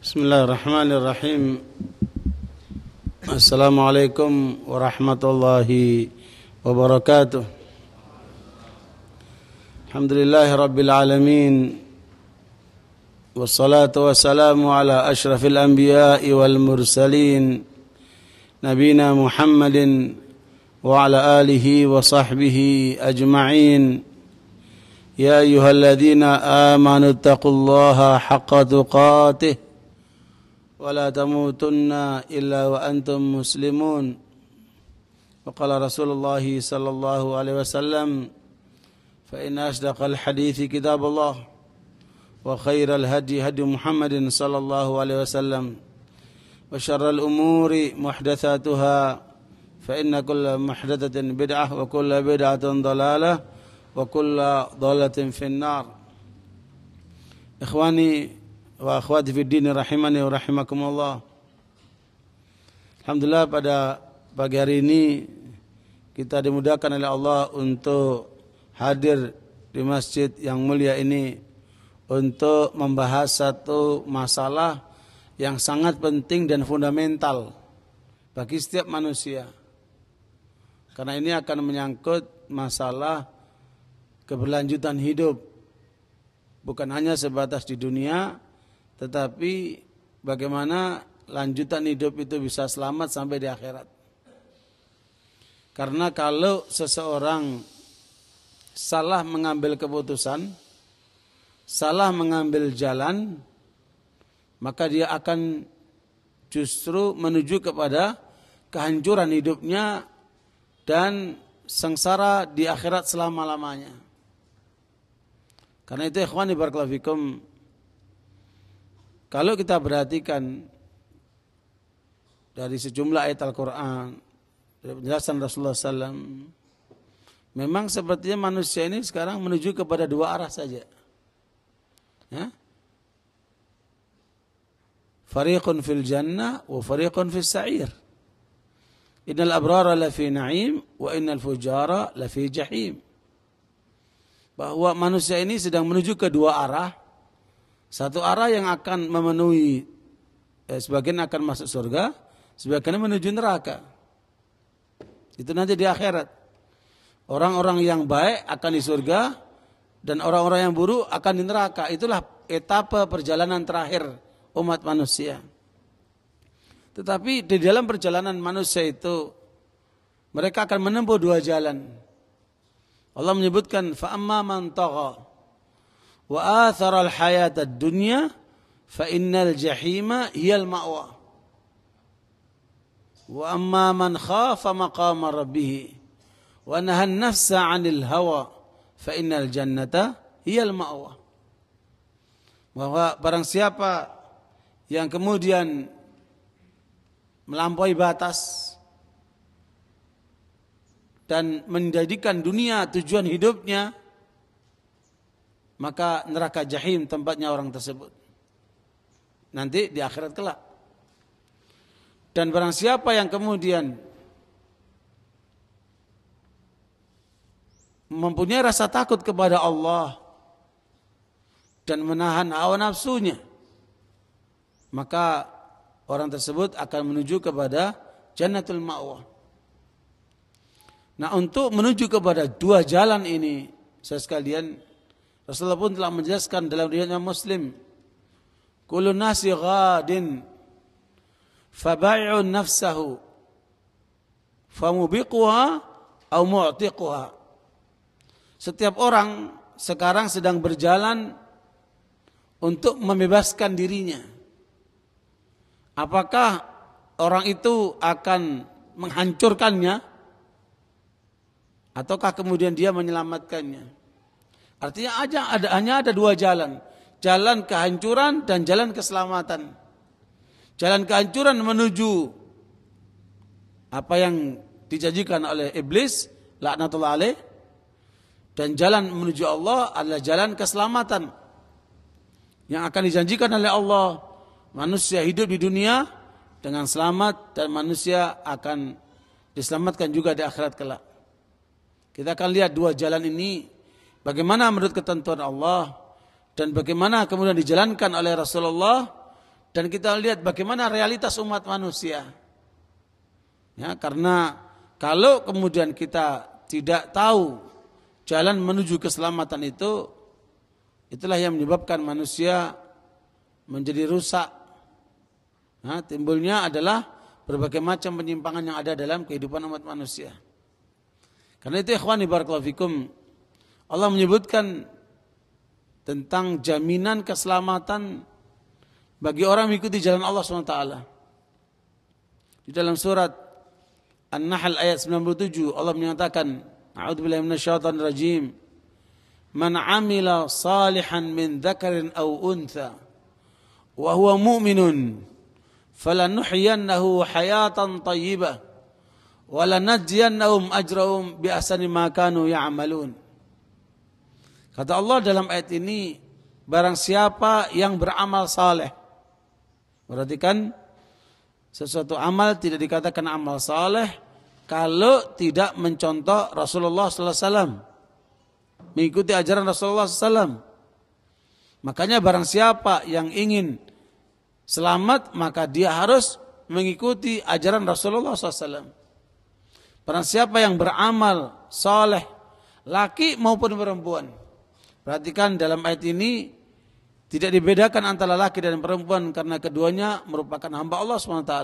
Bismillahirrahmanirrahim. Assalamualaikum warahmatullahi wabarakatuh. Alhamdulillahi rabbil alamin. Wassalatu wassalamu ala ashrafil anbiya'i wal mursalin, nabina Muhammadin wa ala alihi wa sahbihi ajma'in. Ya ayyuhalladzina amanu taqullaha haqqa tuqatih ولا تموتن إلا وأنتم مسلمون. وقال رسول الله صلى الله عليه وسلم فإن أصدق الحديث كتاب الله وخير الهدي هدي محمد صلى الله عليه وسلم وشر الأمور محدثاتها فإن كل محدثة بدعة وكل بدعة ضلالة وكل ضلالة في النار. إخواني wa akhwati fid din rahimani wa rahimakumullah. Alhamdulillah pada pagi hari ini kita dimudahkan oleh Allah untuk hadir di masjid yang mulia ini untuk membahas satu masalah yang sangat penting dan fundamental bagi setiap manusia. Karena ini akan menyangkut masalah keberlanjutan hidup, bukan hanya sebatas di dunia, tetapi bagaimana lanjutan hidup itu bisa selamat sampai di akhirat. Karena kalau seseorang salah mengambil keputusan, salah mengambil jalan, maka dia akan justru menuju kepada kehancuran hidupnya dan sengsara di akhirat selama-lamanya. Karena itu ikhwani barakallahu fikum, kalau kita perhatikan dari sejumlah ayat Al-Quran, dari penjelasan Rasulullah SAW, memang sepertinya manusia ini sekarang menuju kepada dua arah saja. Ya? Fariqun fil jannah wa fariqun fis sa'ir. Innal abrara lafi na'im wa innal fujara lafi jahim. Bahwa manusia ini sedang menuju ke dua arah. Satu arah yang akan memenuhi, sebagian akan masuk surga, sebagian menuju neraka. Itu nanti di akhirat. Orang-orang yang baik akan di surga dan orang-orang yang buruk akan di neraka. Itulah etapa perjalanan terakhir umat manusia. Tetapi di dalam perjalanan manusia itu mereka akan menempuh dua jalan. Allah menyebutkan fa'amma man tagha wa athara al-hayata ad-dunya fa innal jahima hiyal ma'wa wa amma man khafa maqama rabbih wa nahaa an-nafsa 'anil hawa fa innal jannata hiyal ma'wa. Bahwa barang siapa yang kemudian melampaui batas dan menjadikan dunia tujuan hidupnya, maka neraka jahim tempatnya orang tersebut nanti di akhirat kelak. Dan barang siapa yang kemudian mempunyai rasa takut kepada Allah dan menahan hawa nafsunya, maka orang tersebut akan menuju kepada jannatul ma'wa. Nah, untuk menuju kepada dua jalan ini, saya sekalian, Rasulullah pun telah menjelaskan dalam riwayat Muslim, kullu nasi ghadin fabai'un nafsahu famubiquha au mu'tiquha. Setiap orang sekarang sedang berjalan untuk membebaskan dirinya. Apakah orang itu akan menghancurkannya ataukah kemudian dia menyelamatkannya? Artinya hanya ada dua jalan. Jalan kehancuran dan jalan keselamatan. Jalan kehancuran menuju apa yang dijanjikan oleh iblis, laknatullah alaih. Dan jalan menuju Allah adalah jalan keselamatan. Yang akan dijanjikan oleh Allah, manusia hidup di dunia dengan selamat dan manusia akan diselamatkan juga di akhirat kelak. Kita akan lihat dua jalan ini, bagaimana menurut ketentuan Allah dan bagaimana kemudian dijalankan oleh Rasulullah dan kita lihat bagaimana realitas umat manusia. Ya, karena kalau kemudian kita tidak tahu jalan menuju keselamatan itu, itulah yang menyebabkan manusia menjadi rusak. Nah, timbulnya adalah berbagai macam penyimpangan yang ada dalam kehidupan umat manusia. Karena itu ikhwani barakallahu fikum, Allah menyebutkan tentang jaminan keselamatan bagi orang mengikuti jalan Allah SWT. Di dalam surat An-Nahl ayat 97 Allah menyatakan, A'udzubillahi minasyaitonir rajim. Man 'amila salihan min dzakarin aw untha wa huwa mu'minun falanuhyiyannahu hayatan thayyibah wa lanajziyannahum ajrahum bi ahsani ma kanu ya'malun. Kata Allah dalam ayat ini, barang siapa yang beramal saleh. Berarti kan sesuatu amal tidak dikatakan amal saleh kalau tidak mencontoh Rasulullah sallallahu alaihi wasallam, mengikuti ajaran Rasulullah sallallahu alaihi wasallam. Makanya barang siapa yang ingin selamat, maka dia harus mengikuti ajaran Rasulullah sallallahu alaihi wasallam. Barang siapa yang beramal saleh, laki maupun perempuan. Perhatikan dalam ayat ini tidak dibedakan antara laki dan perempuan karena keduanya merupakan hamba Allah SWT.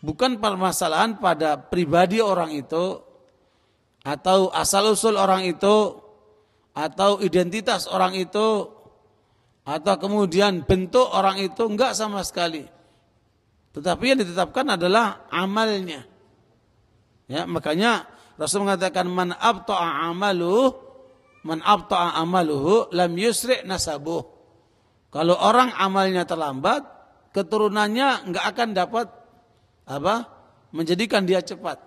Bukan permasalahan pada pribadi orang itu atau asal-usul orang itu atau identitas orang itu atau kemudian bentuk orang itu, enggak sama sekali. Tetapi yang ditetapkan adalah amalnya. Ya, makanya Rasul mengatakan man abta'a amaluhu lam yusri' nasabuh. Kalau orang amalnya terlambat, keturunannya enggak akan dapat menjadikan dia cepat.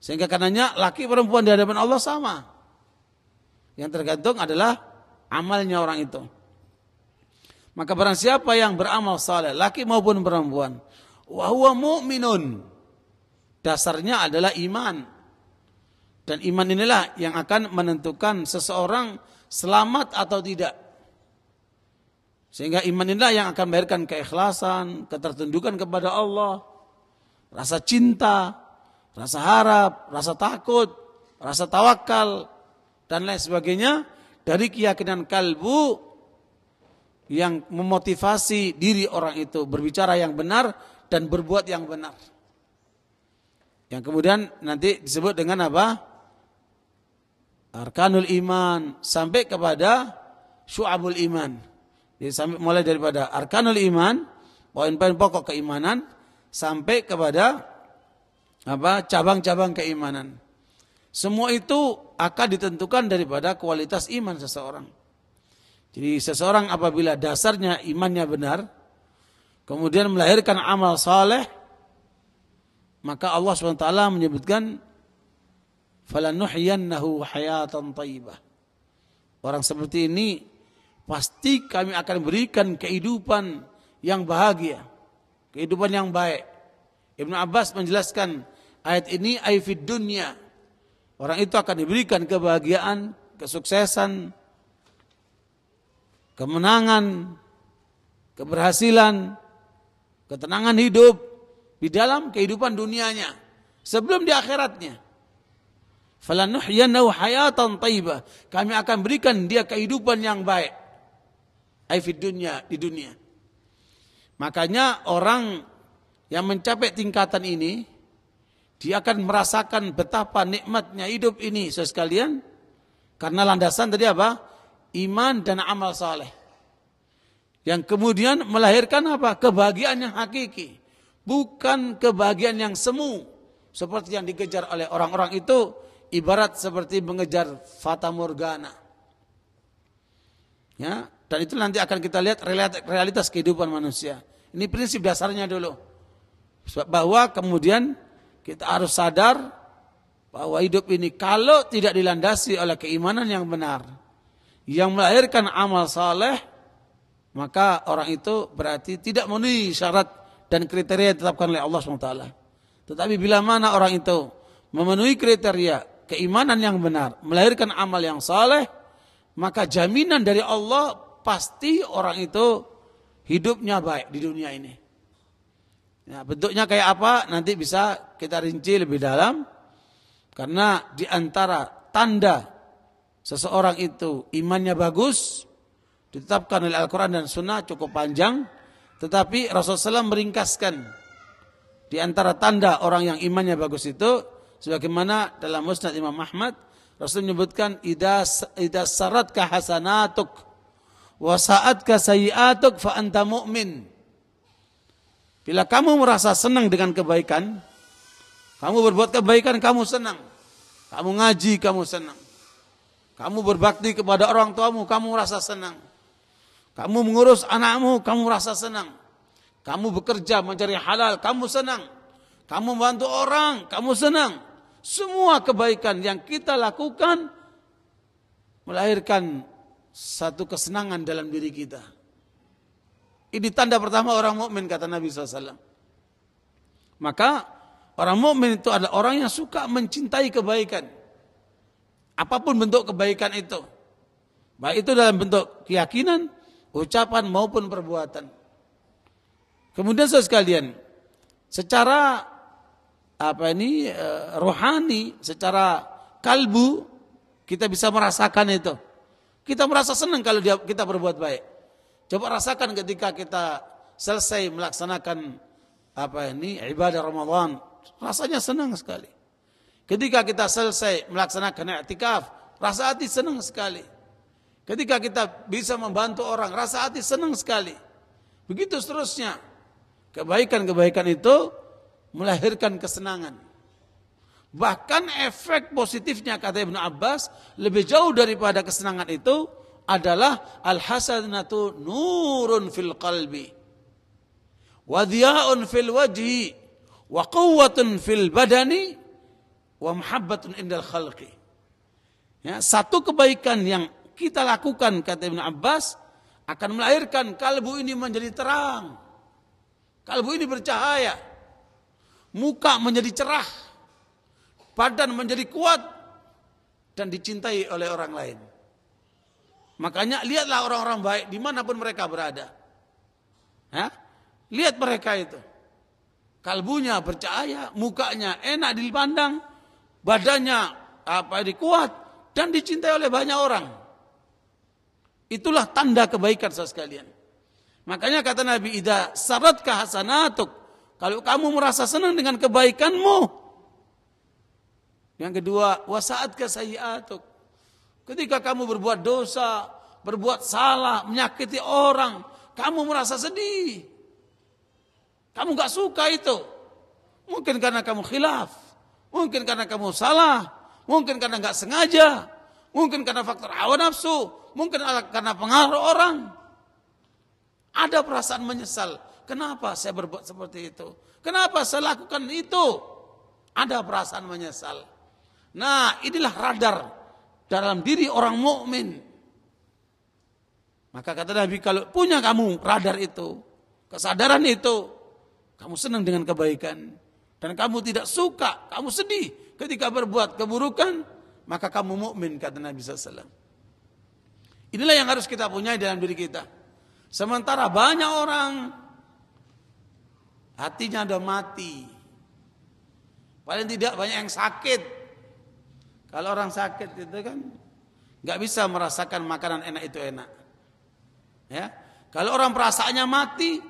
Sehingga karenanya laki perempuan di hadapan Allah sama. Yang tergantung adalah amalnya orang itu. Maka barang siapa yang beramal saleh, laki maupun perempuan, wa huwa mu'minun, dasarnya adalah iman. Dan iman inilah yang akan menentukan seseorang selamat atau tidak. Sehingga iman inilah yang akan melahirkan keikhlasan, ketertundukan kepada Allah, rasa cinta, rasa harap, rasa takut, rasa tawakal, dan lain sebagainya dari keyakinan kalbu yang memotivasi diri orang itu berbicara yang benar dan berbuat yang benar. Yang kemudian nanti disebut dengan apa? Arkanul iman sampai kepada syu'abul iman. Jadi mulai daripada arkanul iman, poin-poin pokok keimanan, sampai kepada cabang-cabang keimanan. Semua itu akan ditentukan daripada kualitas iman seseorang. Jadi seseorang apabila dasarnya imannya benar, kemudian melahirkan amal saleh, maka Allah SWT menyebutkan falanuhyiyannahu hayatan thayyibah. Orang seperti ini pasti kami akan berikan kehidupan yang bahagia, kehidupan yang baik. Ibnu Abbas menjelaskan ayat ini ay fid dunya. Orang itu akan diberikan kebahagiaan, kesuksesan, kemenangan, keberhasilan, ketenangan hidup di dalam kehidupan dunianya sebelum di akhiratnya. Falanuhyiyannahu hayatan thayyibah. Kami akan berikan dia kehidupan yang baik. Ai fid dunya, di dunia. Makanya orang yang mencapai tingkatan ini, dia akan merasakan betapa nikmatnya hidup ini, saudara sekalian, karena landasan tadi apa? Iman dan amal saleh. Yang kemudian melahirkan apa? Kebahagiaan yang hakiki, bukan kebahagiaan yang semu seperti yang dikejar oleh orang-orang itu. Ibarat seperti mengejar fata morgana. Ya, dan itu nanti akan kita lihat realitas kehidupan manusia. Ini prinsip dasarnya dulu. Bahwa kemudian kita harus sadar bahwa hidup ini kalau tidak dilandasi oleh keimanan yang benar, yang melahirkan amal saleh, maka orang itu berarti tidak memenuhi syarat dan kriteria yang ditetapkan oleh Allah SWT. Tetapi bila mana orang itu memenuhi kriteria keimanan yang benar, melahirkan amal yang saleh, maka jaminan dari Allah pasti orang itu hidupnya baik di dunia ini. Ya, bentuknya kayak apa nanti bisa kita rinci lebih dalam, karena di antara tanda seseorang itu imannya bagus ditetapkan oleh Al-Quran dan Sunnah cukup panjang, tetapi Rasulullah SAW meringkaskan di antara tanda orang yang imannya bagus itu, sebagaimana dalam Musnad Imam Ahmad, Rasul menyebutkan idza saratka hasanatuk wa sa'atka sayiatuk fa anta mu'min. Bila kamu merasa senang dengan kebaikan, kamu berbuat kebaikan, kamu senang. Kamu ngaji, kamu senang. Kamu berbakti kepada orang tuamu, kamu merasa senang. Kamu mengurus anakmu, kamu merasa senang. Kamu bekerja mencari halal, kamu senang. Kamu membantu orang, kamu senang. Semua kebaikan yang kita lakukan melahirkan satu kesenangan dalam diri kita. Ini tanda pertama orang mukmin, kata Nabi SAW. Maka orang mukmin itu adalah orang yang suka mencintai kebaikan. Apapun bentuk kebaikan itu. Baik itu dalam bentuk keyakinan, ucapan maupun perbuatan. Kemudian saudara sekalian, secara rohani, secara kalbu, kita bisa merasakan itu. Kita merasa senang kalau kita berbuat baik. Coba rasakan ketika kita selesai melaksanakan ibadah Ramadan, rasanya senang sekali. Ketika kita selesai melaksanakan i'tikaf, rasa hati senang sekali. Ketika kita bisa membantu orang, rasa hati senang sekali. Begitu seterusnya. Kebaikan-kebaikan itu melahirkan kesenangan. Bahkan efek positifnya, kata Ibnu Abbas, lebih jauh daripada kesenangan itu adalah al-hasanatu nurun fil qalbi wa dhiya'un fil wajhi wa quwwatun fil badani wa muhabbatun indal khalqi. Ya, satu kebaikan yang kita lakukan, kata Ibnu Abbas, akan melahirkan kalbu ini menjadi terang. Kalbu ini bercahaya. Muka menjadi cerah. Badan menjadi kuat dan dicintai oleh orang lain. Makanya lihatlah orang-orang baik dimanapun mereka berada. Ya? Lihat mereka itu. Kalbunya bercahaya, mukanya enak dipandang, badannya kuat dan dicintai oleh banyak orang. Itulah tanda kebaikan saudara sekalian. Makanya kata Nabi, idza saratka hasanatuk, kalau kamu merasa senang dengan kebaikanmu. Yang kedua, wasa'atka sayiatuk. Ketika kamu berbuat dosa, berbuat salah, menyakiti orang, kamu merasa sedih. Kamu gak suka itu. Mungkin karena kamu khilaf, mungkin karena kamu salah, mungkin karena gak sengaja, mungkin karena faktor hawa nafsu, mungkin karena pengaruh orang. Ada perasaan menyesal. Kenapa saya berbuat seperti itu? Kenapa saya lakukan itu? Ada perasaan menyesal. Nah, inilah radar dalam diri orang mukmin. Maka kata Nabi, kalau punya kamu radar itu, kesadaran itu, kamu senang dengan kebaikan, dan kamu tidak suka, kamu sedih ketika berbuat keburukan, maka kamu mukmin, kata Nabi SAW. Inilah yang harus kita punya dalam diri kita. Sementara banyak orang hatinya udah mati. Paling tidak banyak yang sakit. Kalau orang sakit itu kan nggak bisa merasakan makanan enak itu enak. Ya, kalau orang perasaannya mati,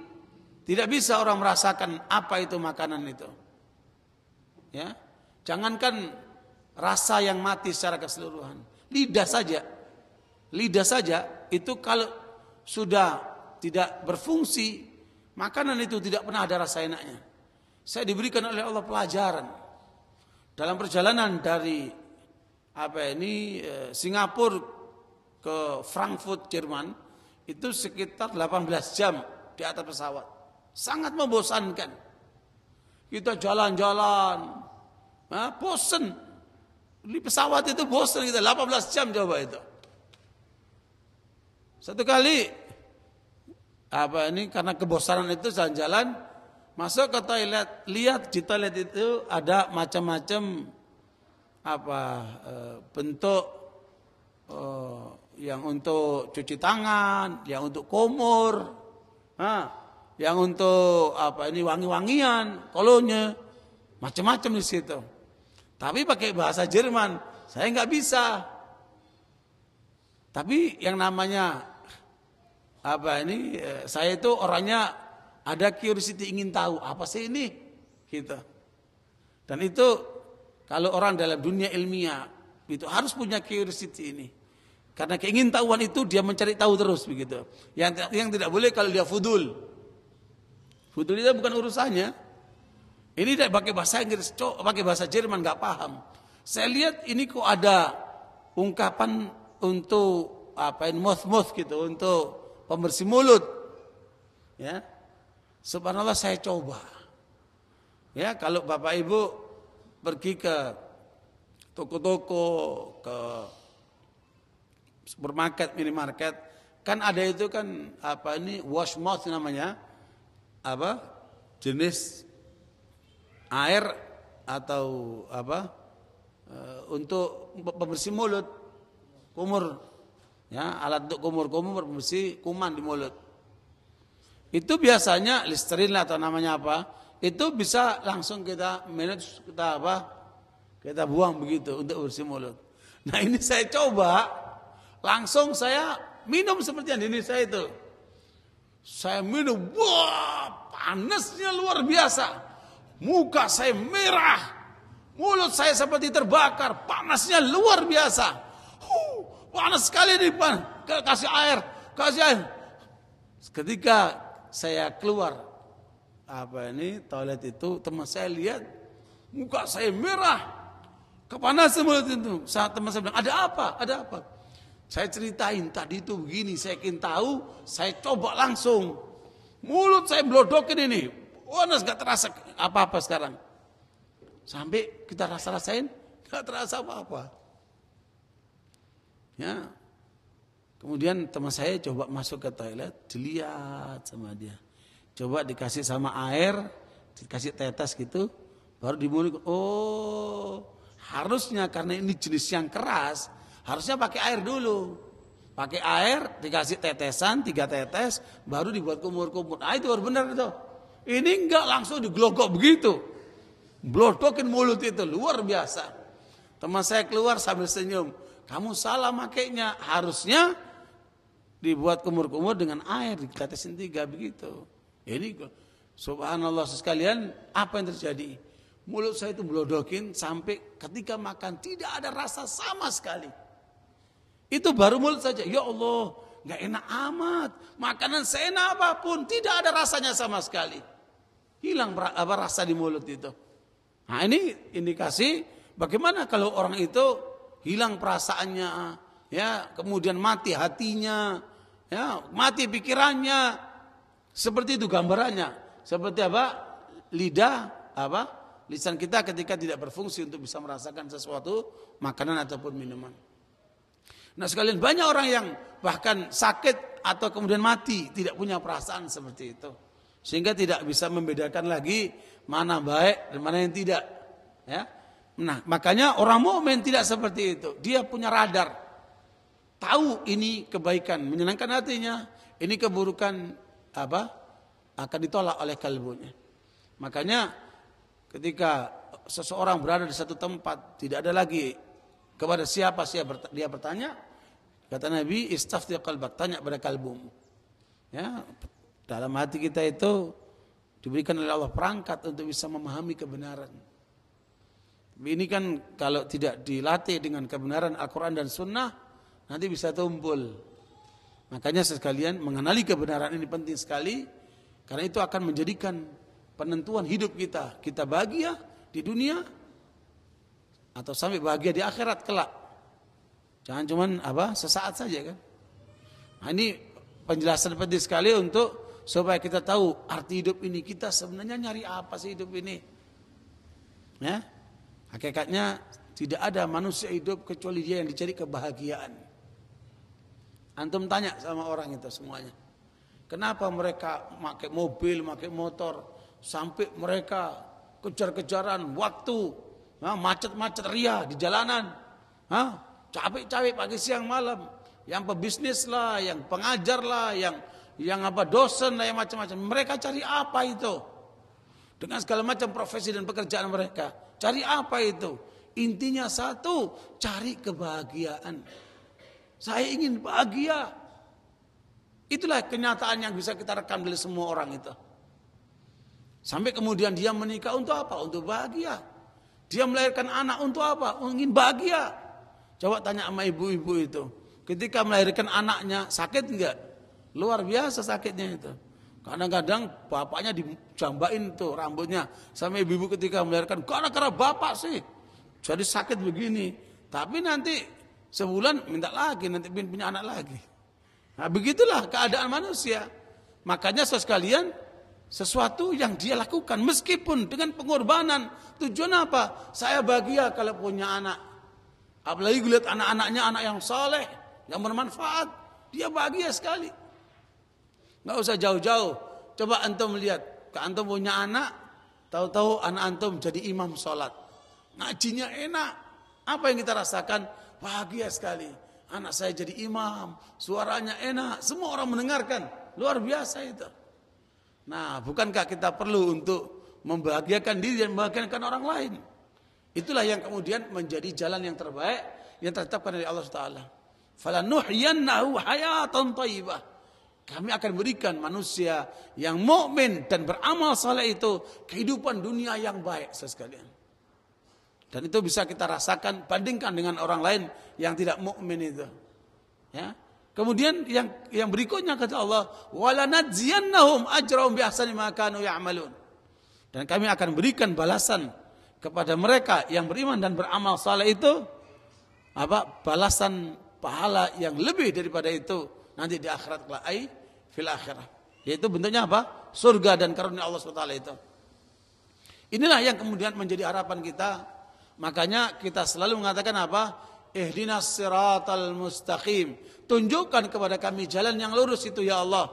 tidak bisa orang merasakan apa itu makanan itu. Ya, jangankan rasa yang mati secara keseluruhan, lidah saja itu kalau sudah tidak berfungsi, makanan itu tidak pernah ada rasa enaknya. Saya diberikan oleh Allah pelajaran dalam perjalanan dari Singapura ke Frankfurt, Jerman, itu sekitar 18 jam di atas pesawat. Sangat membosankan. Kita jalan-jalan, bosan. Di pesawat itu bosan kita 18 jam coba itu. Satu kali karena kebosanan itu jalan-jalan, masuk ke toilet, lihat di toilet itu ada macam-macam bentuk yang untuk cuci tangan, yang untuk kumur, yang untuk wangi-wangian, kolonnya, macam-macam di situ. Tapi pakai bahasa Jerman, saya nggak bisa. Tapi yang namanya saya itu orangnya ada curiosity, ingin tahu apa sih ini, gitu. Dan itu kalau orang dalam dunia ilmiah itu harus punya curiosity ini. Karena keingintahuan itu dia mencari tahu terus begitu. Yang tidak boleh kalau dia fudul. Fudul itu bukan urusannya. Ini tidak pakai bahasa Inggris, pakai bahasa Jerman nggak paham. Saya lihat ini kok ada ungkapan untuk mouth gitu, untuk pembersih mulut. Ya. Subhanallah, saya coba. Ya, kalau Bapak Ibu pergi ke toko-toko, ke supermarket, minimarket, kan ada itu kan wash mouth namanya, jenis air atau untuk pembersih mulut, kumur, ya, alat untuk kumur pembersih kuman di mulut. Itu biasanya Listerine atau namanya apa, itu bisa langsung kita manage, kita buang begitu untuk bersih mulut. Nah ini saya coba, langsung saya minum seperti yang ini saya itu. Saya minum, wah panasnya luar biasa. Muka saya merah, mulut saya seperti terbakar, panasnya luar biasa. Panas sekali nih, kasih air. Ketika saya keluar toilet itu, teman saya lihat muka saya merah, kepanasan mulut itu. Teman saya bilang, ada apa? Saya ceritain tadi itu begini, saya ingin tahu, saya coba langsung. Mulut saya blodokin ini, panas gak terasa apa-apa sekarang. Sampai kita rasain, gak terasa apa-apa. Ya. Kemudian teman saya coba masuk ke toilet, dilihat sama dia. Coba dikasih sama air, dikasih tetes gitu, baru dimulut. Oh, harusnya karena ini jenis yang keras, harusnya pakai air dulu. Pakai air, dikasih tetesan, 3 tetes, baru dibuat kumur-kumur. Nah itu baru benar itu. Ini enggak langsung diglogok begitu. Blodokin mulut itu, luar biasa. Teman saya keluar sambil senyum. Kamu salah makainya, harusnya dibuat kumur-kumur dengan air, ditetesin 3 begitu. Ini subhanallah sekalian, apa yang terjadi? Mulut saya itu blodokin sampai ketika makan tidak ada rasa sama sekali. Itu baru mulut saja. Ya Allah, gak enak amat. Makanan seenak apapun tidak ada rasanya sama sekali. Hilang rasa di mulut itu. Nah ini indikasi bagaimana kalau orang itu hilang perasaannya, ya, kemudian mati hatinya, ya, mati pikirannya. Seperti itu gambarannya. Seperti lidah, lisan kita ketika tidak berfungsi untuk bisa merasakan sesuatu makanan ataupun minuman. Nah sekalian, banyak orang yang bahkan sakit atau kemudian mati tidak punya perasaan seperti itu, sehingga tidak bisa membedakan lagi mana baik dan mana yang tidak. Ya, nah makanya orang mukmin tidak seperti itu. Dia punya radar, tahu ini kebaikan menyenangkan hatinya, ini keburukan akan ditolak oleh kalbunya. Makanya ketika seseorang berada di satu tempat, tidak ada lagi kepada siapa dia bertanya, kata Nabi, istafti qalbak, tanya pada kalbumu. Ya, dalam hati kita itu diberikan oleh Allah perangkat untuk bisa memahami kebenaran. Ini kan kalau tidak dilatih dengan kebenaran Al-Quran dan Sunnah, nanti bisa tumpul. Makanya sekalian mengenali kebenaran ini penting sekali, karena itu akan menjadikan penentuan hidup kita. Kita bahagia di dunia atau sampai bahagia di akhirat kelak. Jangan cuman sesaat saja kan. Nah ini penjelasan penting sekali untuk supaya kita tahu arti hidup ini. Kita sebenarnya nyari apa sih hidup ini? Ya, hakikatnya tidak ada manusia hidup kecuali dia yang dicari kebahagiaan. Antum tanya sama orang itu semuanya, kenapa mereka pakai mobil, pakai motor, sampai mereka kejar-kejaran waktu, macet-macet ria di jalanan, capek-capek pagi siang malam, yang pebisnis lah, yang pengajar lah, yang apa dosen lah, yang macam-macam. Mereka cari apa itu? Dengan segala macam profesi dan pekerjaan mereka. Cari apa itu? Intinya satu, cari kebahagiaan. Saya ingin bahagia. Itulah kenyataan yang bisa kita rekam dari semua orang itu. Sampai kemudian dia menikah untuk apa? Untuk bahagia. Dia melahirkan anak untuk apa? Ingin bahagia. Coba tanya sama ibu-ibu itu. Ketika melahirkan anaknya, sakit enggak? Luar biasa sakitnya itu. Kadang-kadang bapaknya dijambain tuh rambutnya. Sama ibu-ibu ketika melahirkan, gara-gara bapak sih. Jadi sakit begini. Tapi nanti sebulan minta lagi, nanti punya anak lagi. Nah begitulah keadaan manusia. Makanya sekalian, sesuatu yang dia lakukan meskipun dengan pengorbanan. Tujuan apa? Saya bahagia kalau punya anak. Apalagi lihat anak-anaknya anak yang saleh, yang bermanfaat. Dia bahagia sekali. Nggak usah jauh-jauh. Coba antum lihat, antum punya anak, tahu-tahu anak antum jadi imam sholat. Ngajinya enak. Apa yang kita rasakan? Bahagia sekali. Anak saya jadi imam, suaranya enak, semua orang mendengarkan. Luar biasa itu. Nah, bukankah kita perlu untuk membahagiakan diri dan membahagiakan orang lain? Itulah yang kemudian menjadi jalan yang terbaik yang ditetapkan oleh Allah Taala. Falanuhyiyannahu hayatan thayyibah. Kami akan berikan manusia yang mukmin dan beramal saleh itu kehidupan dunia yang baik sekalian. Dan itu bisa kita rasakan, bandingkan dengan orang lain yang tidak mukmin itu. Ya. Kemudian yang berikutnya kata Allah, walanadziyannahum ajrahum bi ahsani ma kanu ya'malun. Dan kami akan berikan balasan kepada mereka yang beriman dan beramal saleh itu apa? Balasan pahala yang lebih daripada itu nanti di akhirat kelak, fil akhirah. Yaitu bentuknya apa? Surga dan karunia Allah SWT itu. Inilah yang kemudian menjadi harapan kita. Makanya kita selalu mengatakan apa? Ihdinas siratal mustaqim. Tunjukkan kepada kami jalan yang lurus itu ya Allah.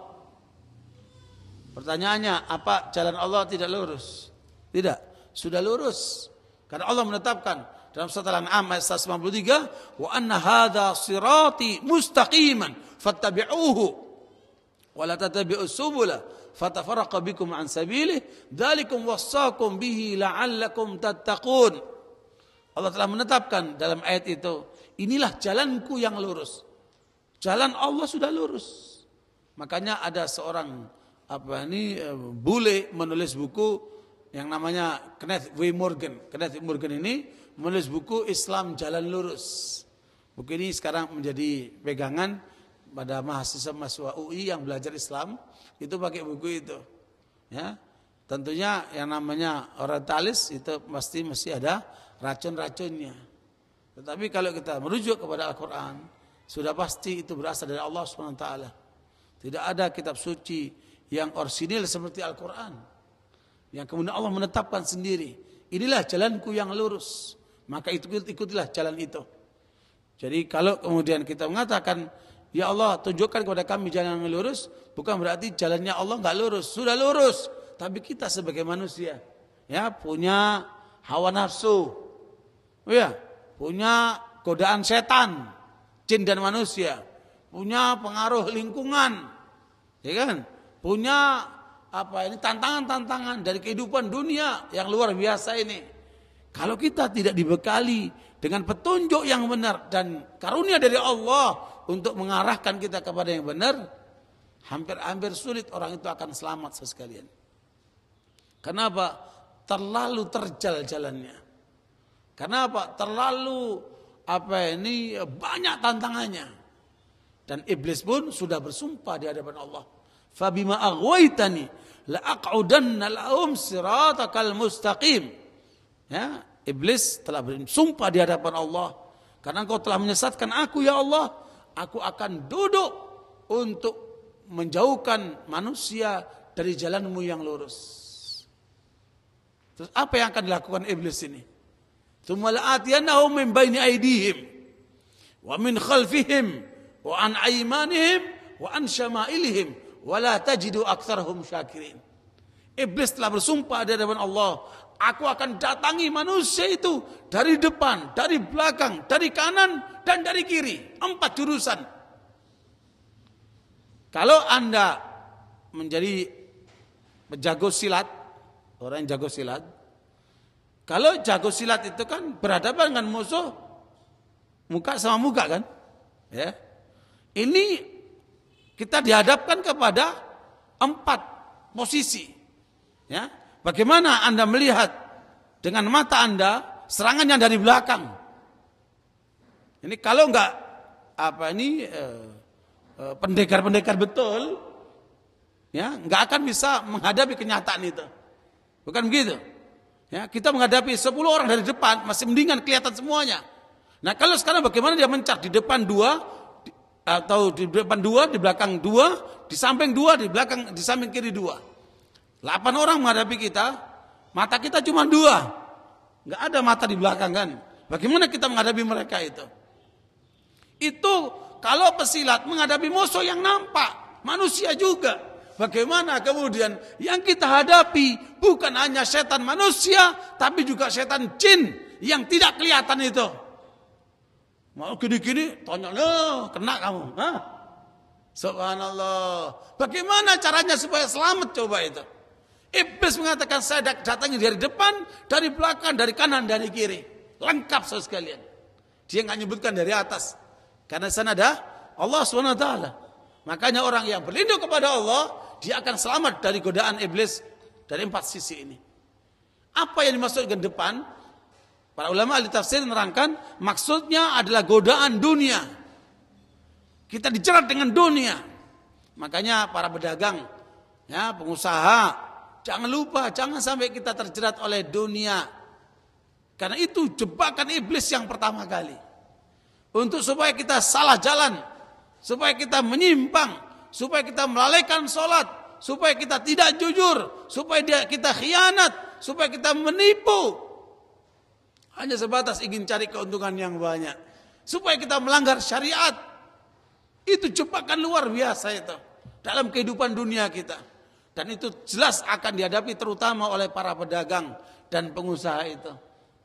Pertanyaannya, apa jalan Allah tidak lurus? Tidak, sudah lurus. Karena Allah menetapkan dalam surat Al-An'am ayat 193, wa anna hadza sirati mustaqiman fattabi'uhu wa la tattabi'us subula fatafarraqa bikum an sabilihi dzalikum wassaqum bihi la'allakum tattaqun. Allah telah menetapkan dalam ayat itu, inilah jalanku yang lurus. Jalan Allah sudah lurus. Makanya ada seorang bule menulis buku yang namanya Kenneth W. Morgan. Kenneth W. Morgan ini menulis buku Islam Jalan Lurus. Buku ini sekarang menjadi pegangan pada mahasiswa UI yang belajar Islam, itu pakai buku itu. Ya. Tentunya yang namanya orientalis itu mesti ada racun-racunnya. Tetapi kalau kita merujuk kepada Al-Quran, sudah pasti itu berasal dari Allah SWT. Tidak ada kitab suci yang orsinil seperti Al-Quran, yang kemudian Allah menetapkan sendiri, inilah jalanku yang lurus, maka ikutilah jalan itu. Jadi kalau kemudian kita mengatakan, ya Allah tunjukkan kepada kami jalan yang lurus, bukan berarti jalannya Allah nggak lurus, sudah lurus. Tapi kita sebagai manusia, ya punya hawa nafsu, ya punya godaan setan, jin dan manusia, punya pengaruh lingkungan, ya kan, punya tantangan-tantangan dari kehidupan dunia yang luar biasa ini. Kalau kita tidak dibekali dengan petunjuk yang benar dan karunia dari Allah untuk mengarahkan kita kepada yang benar, hampir sulit orang itu akan selamat sekalian. Kenapa? Terlalu terjal jalannya. Kenapa? Terlalu banyak tantangannya. Dan iblis pun sudah bersumpah di hadapan Allah. Fabima aghwaytani la'aq'udanna lahum siratakal mustaqim. Ya, iblis telah bersumpah di hadapan Allah, karena engkau telah menyesatkan aku ya Allah, aku akan duduk untuk menjauhkan manusia dari jalanmu yang lurus. Terus apa yang akan dilakukan iblis ini? Tsumma la'atiyannahum min baini aydihim wa min khalfihim wa an aymanihim wa an syama'ilihim wa la tajidu aktsarahum syakirin. Iblis telah bersumpah di hadapan Allah, aku akan datangi manusia itu dari depan, dari belakang, dari kanan dan dari kiri, 4 jurusan. Kalau Anda menjadi jago silat, orang yang jago silat, kalau jago silat itu kan berhadapan dengan musuh muka sama muka kan, ya. Ini kita dihadapkan kepada 4 posisi, ya. Bagaimana Anda melihat dengan mata Anda serangan yang dari belakang? Ini kalau enggak pendekar-pendekar betul, ya, enggak akan bisa menghadapi kenyataan itu. Bukan begitu? Ya, kita menghadapi 10 orang dari depan masih mendingan kelihatan semuanya. Nah, kalau sekarang bagaimana dia mencar di depan 2 atau di depan 2, di belakang 2, di samping 2, di belakang, di samping kiri 2. 8 orang menghadapi kita, mata kita cuma 2. Enggak ada mata di belakang kan? Bagaimana kita menghadapi mereka itu? Itu kalau pesilat menghadapi musuh yang nampak, manusia juga. Bagaimana kemudian yang kita hadapi bukan hanya setan manusia, tapi juga setan jin yang tidak kelihatan itu. Mau gini-gini, tanya, kena kamu. Hah? Subhanallah. Bagaimana caranya supaya selamat coba itu? Iblis mengatakan saya datangnya dari depan, dari belakang, dari kanan, dari kiri. Lengkap saudara sekalian. Dia nggak nyebutkan dari atas. Karena sana ada Allah SWT. Makanya orang yang berlindung kepada Allah, dia akan selamat dari godaan iblis dari 4 sisi ini. Apa yang dimaksudkan depan? Para ulama ahli tafsir menerangkan maksudnya adalah godaan dunia. Kita dijerat dengan dunia. Makanya para pedagang, ya, pengusaha, jangan lupa, jangan sampai kita terjerat oleh dunia. Karena itu jebakan iblis yang pertama kali. Untuk supaya kita salah jalan, supaya kita menyimpang, supaya kita melalaikan sholat, supaya kita tidak jujur, supaya kita khianat, supaya kita menipu. Hanya sebatas ingin cari keuntungan yang banyak, supaya kita melanggar syariat. Itu jebakan luar biasa itu dalam kehidupan dunia kita. Dan itu jelas akan dihadapi terutama oleh para pedagang dan pengusaha itu.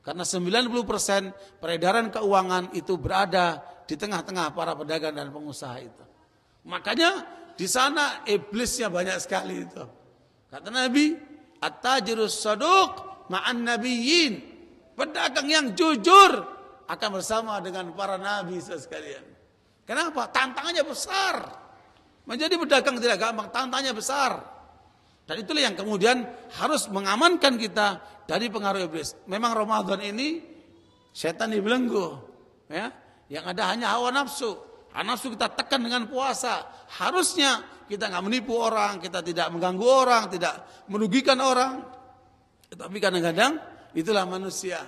Karena 90% peredaran keuangan itu berada di tengah-tengah para pedagang dan pengusaha itu. Makanya di sana iblisnya banyak sekali itu. Kata Nabi, at-tajirus saduq ma'an nabiyyin. Pedagang yang jujur akan bersama dengan para nabi sekalian. Kenapa? Tantangannya besar. Menjadi pedagang tidak gampang, tantangannya besar. Dan itulah yang kemudian harus mengamankan kita dari pengaruh iblis. Memang Ramadan ini setan dibelenggu, ya. Yang ada hanya hawa nafsu. Hawa nafsu kita tekan dengan puasa. Harusnya kita nggak menipu orang, kita tidak mengganggu orang, tidak merugikan orang. Tapi kadang-kadang itulah manusia,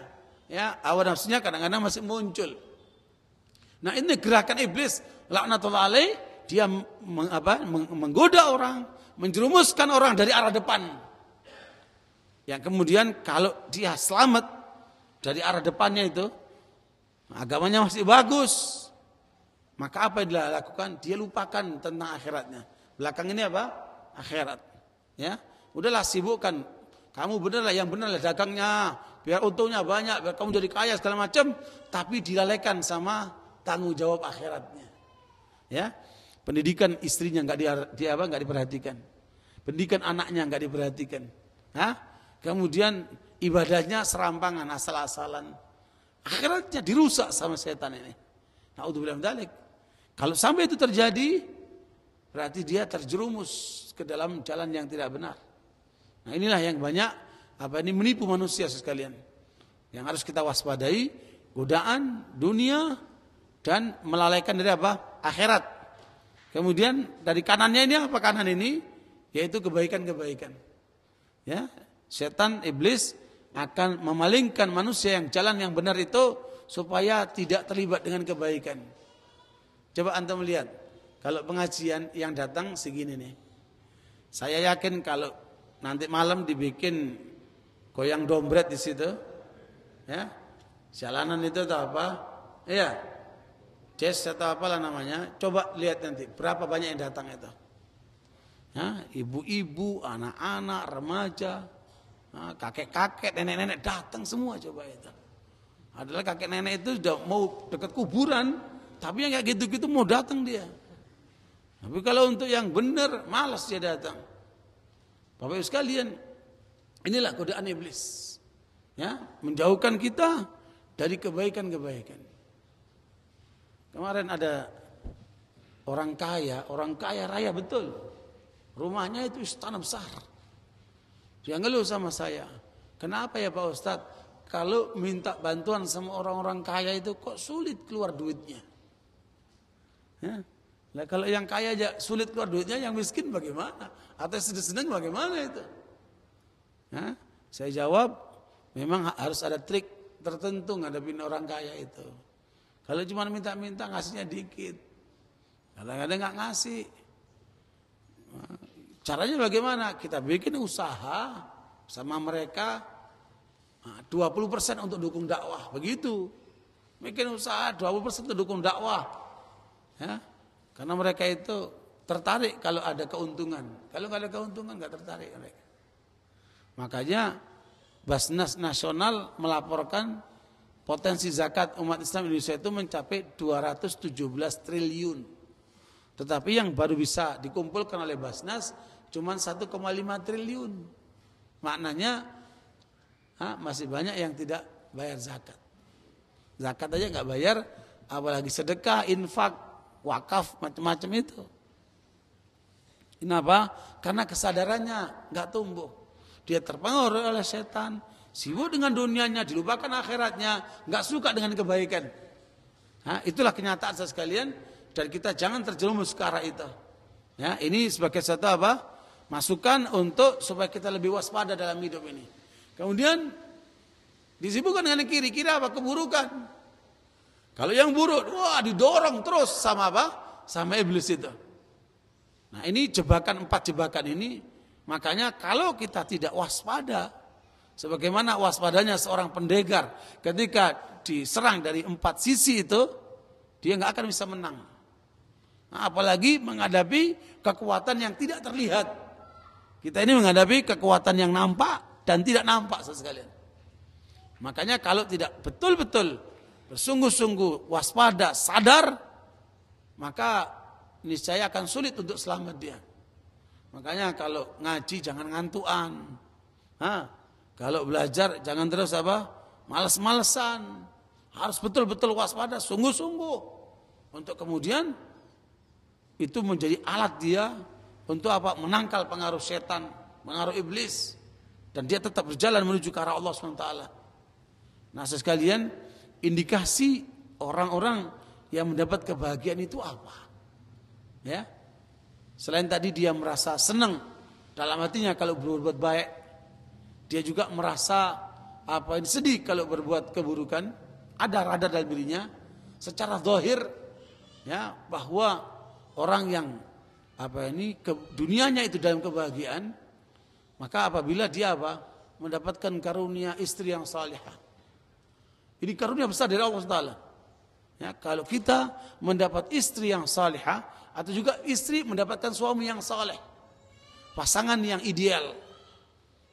ya. Hawa nafsunya kadang-kadang masih muncul. Nah, ini gerakan iblis, laknatullah alaih, dia menggoda orang, menjerumuskan orang dari arah depan. Yang kemudian kalau dia selamat dari arah depannya itu, agamanya masih bagus, maka apa yang dia lakukan? Dia lupakan tentang akhiratnya. Belakang ini apa? Akhirat. Ya, udahlah sibukkan. Kamu benerlah, yang benerlah dagangnya, biar untungnya banyak, biar kamu jadi kaya segala macam, tapi dilalaikan sama tanggung jawab akhiratnya. Ya, pendidikan istrinya nggak diperhatikan, pendidikan anaknya nggak diperhatikan. Kemudian ibadahnya serampangan, asal-asalan. Akhiratnya dirusak sama setan ini. Na'udzubillah min dzalik. Kalau sampai itu terjadi, berarti dia terjerumus ke dalam jalan yang tidak benar. Nah, inilah yang banyak menipu manusia sekalian. Yang harus kita waspadai, godaan dunia dan melalaikan dari apa? Akhirat. Kemudian dari kanannya ini apa kanan ini? Yaitu kebaikan-kebaikan. Ya, setan iblis akan memalingkan manusia yang jalan yang benar itu supaya tidak terlibat dengan kebaikan. Coba antum melihat, kalau pengajian yang datang segini nih, saya yakin kalau nanti malam dibikin goyang dombret di situ, ya, jalanan itu atau apa, iya, jazz atau apalah namanya, coba lihat nanti berapa banyak yang datang itu, ya, ibu-ibu, anak-anak, remaja, kakek-kakek, nenek-nenek datang semua coba itu. Adalah kakek nenek itu sudah mau dekat kuburan, tapi yang kayak gitu-gitu mau datang dia. Tapi kalau untuk yang benar, malas dia datang. Bapak Ibu sekalian, inilah godaan iblis. Ya, menjauhkan kita dari kebaikan-kebaikan. Kemarin ada orang kaya raya betul. Rumahnya itu istana besar. Dia ngeluh sama saya. Kenapa ya Pak Ustadz? Kalau minta bantuan sama orang-orang kaya itu kok sulit keluar duitnya. Ya. Nah, kalau yang kaya aja sulit keluar duitnya, yang miskin bagaimana? Atau sedang bagaimana itu? Ya. Saya jawab, memang harus ada trik tertentu ngadepin orang kaya itu. Kalau cuma minta-minta ngasihnya dikit. Kadang-kadang nggak ngasih. Nah, caranya bagaimana? Kita bikin usaha sama mereka. 20% untuk dukung dakwah, begitu. Bikin usaha 20% untuk dukung dakwah. Ya. Karena mereka itu tertarik kalau ada keuntungan. Kalau nggak ada keuntungan nggak tertarik mereka. Makanya Basnas Nasional melaporkan potensi zakat umat Islam Indonesia itu mencapai 217 triliun. Tetapi yang baru bisa dikumpulkan oleh Basnas cuma 1,5 triliun. Maknanya masih banyak yang tidak bayar zakat. Zakat aja nggak bayar, apalagi sedekah, infak, wakaf, macam-macam itu. Kenapa? Karena kesadarannya nggak tumbuh. Dia terpengaruh oleh setan, sibuk dengan dunianya, dilupakan akhiratnya, nggak suka dengan kebaikan. Itulah kenyataan sekalian, dan kita jangan terjerumus ke arah itu. Ya, ini sebagai satu masukan untuk supaya kita lebih waspada dalam hidup ini. Kemudian disibukkan dengan yang kiri-kiri keburukan. Kalau yang buruk, didorong terus sama sama iblis itu. Nah, ini 4 jebakan ini. Makanya kalau kita tidak waspada, sebagaimana waspadanya seorang pendekar ketika diserang dari 4 sisi itu, dia nggak akan bisa menang. Nah, apalagi menghadapi kekuatan yang tidak terlihat. Kita ini menghadapi kekuatan yang nampak dan tidak nampak sekalian. Makanya kalau tidak betul-betul bersungguh-sungguh waspada, sadar, maka niscaya akan sulit untuk selamat dia. Makanya kalau ngaji jangan ngantuan. Kalau belajar jangan terus malas-malesan. Harus betul-betul waspada, sungguh-sungguh. Untuk kemudian itu menjadi alat dia untuk menangkal pengaruh setan, pengaruh iblis. Dan dia tetap berjalan menuju ke arah Allah SWT. Nah sekalian, indikasi orang-orang yang mendapat kebahagiaan itu apa? Ya, selain tadi dia merasa senang dalam hatinya kalau berbuat baik, dia juga merasa sedih kalau berbuat keburukan. Ada rada dalam dirinya secara zahir, ya, bahwa orang yang dunianya itu dalam kebahagiaan. Maka apabila dia mendapatkan karunia istri yang salihah, ini karunia besar dari Allah SWT. Ya, kalau kita mendapat istri yang salihah, atau juga istri mendapatkan suami yang saleh, pasangan yang ideal,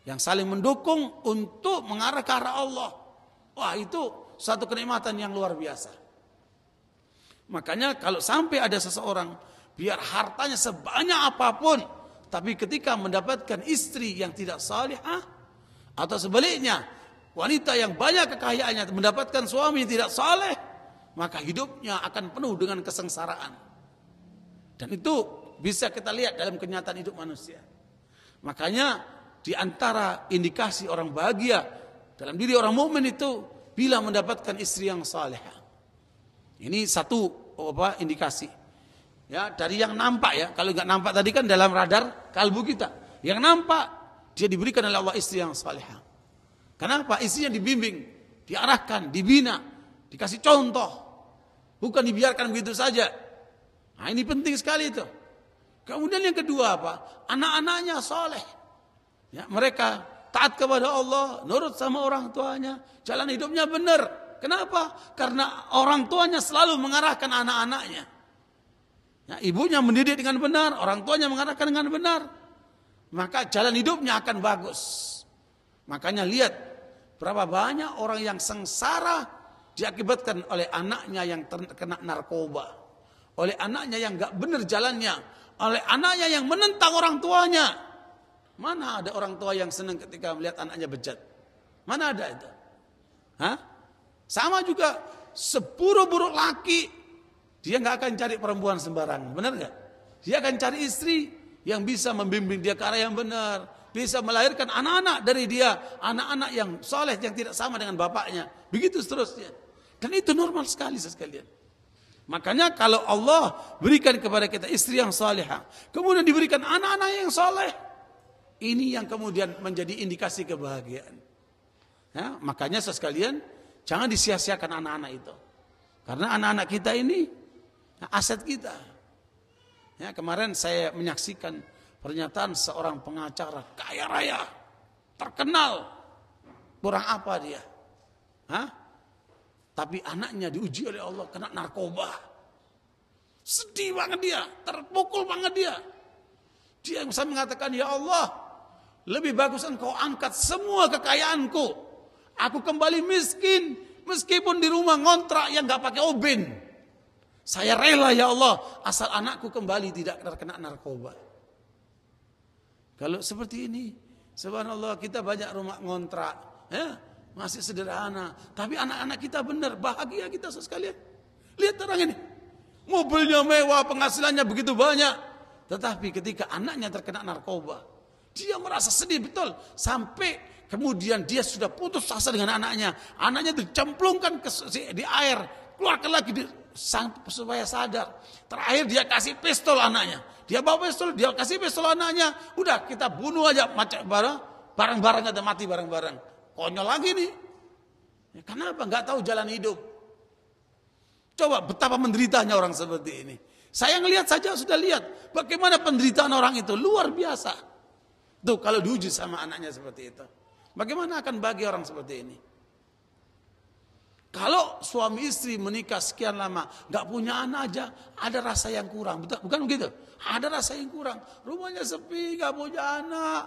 yang saling mendukung untuk mengarah ke arah Allah, itu satu kenikmatan yang luar biasa. Makanya kalau sampai ada seseorang, biar hartanya sebanyak apapun, tapi ketika mendapatkan istri yang tidak salihah, atau sebaliknya wanita yang banyak kekayaannya mendapatkan suami yang tidak saleh, maka hidupnya akan penuh dengan kesengsaraan. Dan itu bisa kita lihat dalam kenyataan hidup manusia. Makanya di antara indikasi orang bahagia dalam diri orang mukmin itu bila mendapatkan istri yang salihah. Ini satu indikasi. Ya, dari yang nampak ya. Kalau enggak nampak tadi kan dalam radar kalbu kita. Yang nampak dia diberikan oleh Allah istri yang salihah. Kenapa? Istrinya dibimbing, diarahkan, dibina, dikasih contoh. Bukan dibiarkan begitu saja. Nah, ini penting sekali itu. Kemudian yang kedua anak-anaknya saleh. Ya, mereka taat kepada Allah, nurut sama orang tuanya, jalan hidupnya benar. Kenapa? Karena orang tuanya selalu mengarahkan anak-anaknya. Ya, ibunya mendidik dengan benar, orang tuanya mengarahkan dengan benar, maka jalan hidupnya akan bagus. Makanya lihat berapa banyak orang yang sengsara diakibatkan oleh anaknya yang terkena narkoba, oleh anaknya yang nggak benar jalannya, oleh anaknya yang menentang orang tuanya. Mana ada orang tua yang senang ketika melihat anaknya bejat? Mana ada itu? Hah? Sama juga seburuk-buruk laki, dia nggak akan cari perempuan sembarangan, benar nggak? Dia akan cari istri yang bisa membimbing dia ke arah yang benar, bisa melahirkan anak-anak dari dia, anak-anak yang soleh yang tidak sama dengan bapaknya, begitu seterusnya. Dan itu normal sekali sekalian. Makanya kalau Allah berikan kepada kita istri yang salihah, kemudian diberikan anak-anak yang soleh, ini yang kemudian menjadi indikasi kebahagiaan. Ya, makanya sekalian jangan disia-siakan anak-anak itu, karena anak-anak kita ini aset kita. Ya, kemarin saya menyaksikan pernyataan seorang pengacara kaya raya, terkenal, kurang apa dia? Hah? Tapi anaknya diuji oleh Allah kena narkoba. Sedih banget dia, terpukul banget dia. Dia bisa mengatakan, ya Allah, lebih bagus engkau angkat semua kekayaanku. Aku kembali miskin, meskipun di rumah ngontrak yang gak pakai obin. Saya rela ya Allah, asal anakku kembali tidak terkena narkoba. Kalau seperti ini, subhanallah, kita banyak rumah ngontrak, ya, masih sederhana, tapi anak-anak kita benar, bahagia kita sekalian. Lihat orang ini, mobilnya mewah, penghasilannya begitu banyak, tetapi ketika anaknya terkena narkoba, dia merasa sedih betul, sampai kemudian dia sudah putus asa dengan anaknya. Anaknya dicemplungkan di air, keluarkan lagi supaya sadar. Terakhir dia kasih pistol anaknya. Dia bawa pistol, dia kasih pistol anaknya. Udah, kita bunuh aja barang-barangnya, dan mati barang-barang. Konyol lagi nih. Ya, kenapa? Nggak tahu jalan hidup. Coba betapa menderitanya orang seperti ini. Saya ngelihat saja sudah lihat bagaimana penderitaan orang itu, luar biasa. Tuh kalau diuji sama anaknya seperti itu, bagaimana akan bagi orang seperti ini? Kalau suami istri menikah sekian lama, nggak punya anak aja, ada rasa yang kurang, betul? Bukan begitu? Ada rasa yang kurang. Rumahnya sepi, nggak punya anak.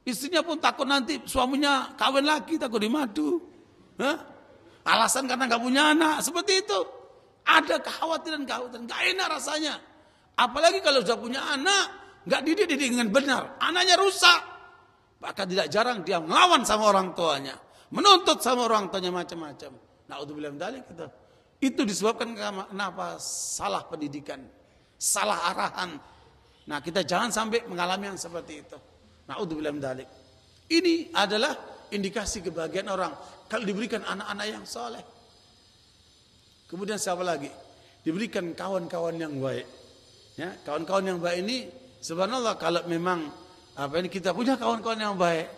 Istrinya pun takut nanti suaminya kawin lagi, takut dimadu. Hah? Alasan karena nggak punya anak, seperti itu. Ada kekhawatiran, nggak enak rasanya. Apalagi kalau sudah punya anak, nggak didik dengan benar, anaknya rusak. Bahkan tidak jarang dia melawan sama orang tuanya, menuntut sama orang tuanya macam-macam. Na'udzubillah min dzalik. Itu disebabkan kenapa? Salah pendidikan, salah arahan. Nah, kita jangan sampai mengalami yang seperti itu. Na'udzubillah min dzalik. Ini adalah indikasi kebahagiaan orang kalau diberikan anak-anak yang soleh. Kemudian siapa lagi? Diberikan kawan-kawan yang baik. Ya, kawan-kawan yang baik ini, subhanallah, kalau memang kita punya kawan-kawan yang baik.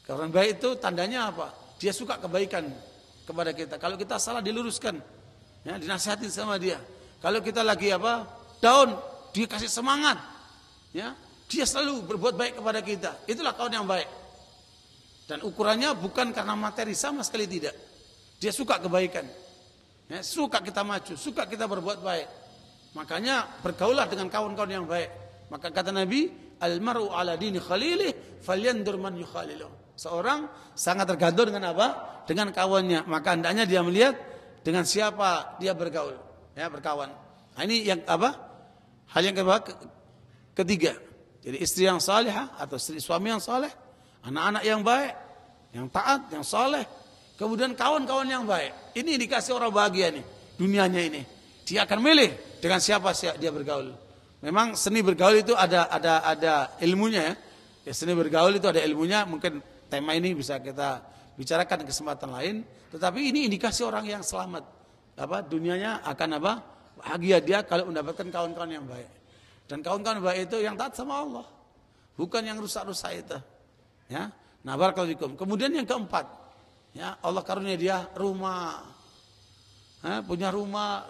Kawan baik itu tandanya apa? Dia suka kebaikan kepada kita. Kalau kita salah diluruskan, ya, dinasihatin sama dia. Kalau kita lagi down, dia kasih semangat. Ya, dia selalu berbuat baik kepada kita. Itulah kawan yang baik. Dan ukurannya bukan karena materi, sama sekali tidak. Dia suka kebaikan. Ya, suka kita maju, suka kita berbuat baik. Makanya bergaulah dengan kawan-kawan yang baik. Maka kata Nabi, al-mar'u ala dini khalilih falyandur man yukhaliluh. Seorang sangat tergantung dengan apa? Dengan kawannya. Maka hendaknya dia melihat dengan siapa dia bergaul, ya, berkawan. Nah, ini yang hal yang ketiga. Jadi istri yang salihah atau suami yang saleh, anak-anak yang baik, yang taat, yang saleh, kemudian kawan-kawan yang baik. Ini dikasih orang bahagia nih, dunianya ini. Dia akan milih dengan siapa dia bergaul. Memang seni bergaul itu ada ilmunya, ya. Ya, seni bergaul itu ada ilmunya. Mungkin tema ini bisa kita bicarakan di kesempatan lain. Tetapi ini indikasi orang yang selamat. Dunianya akan bahagia dia kalau mendapatkan kawan-kawan yang baik. Dan kawan-kawan baik itu yang taat sama Allah, bukan yang rusak-rusak itu. Ya, nah barakallahu fikum. Kemudian yang keempat, ya, Allah karunia dia rumah. Punya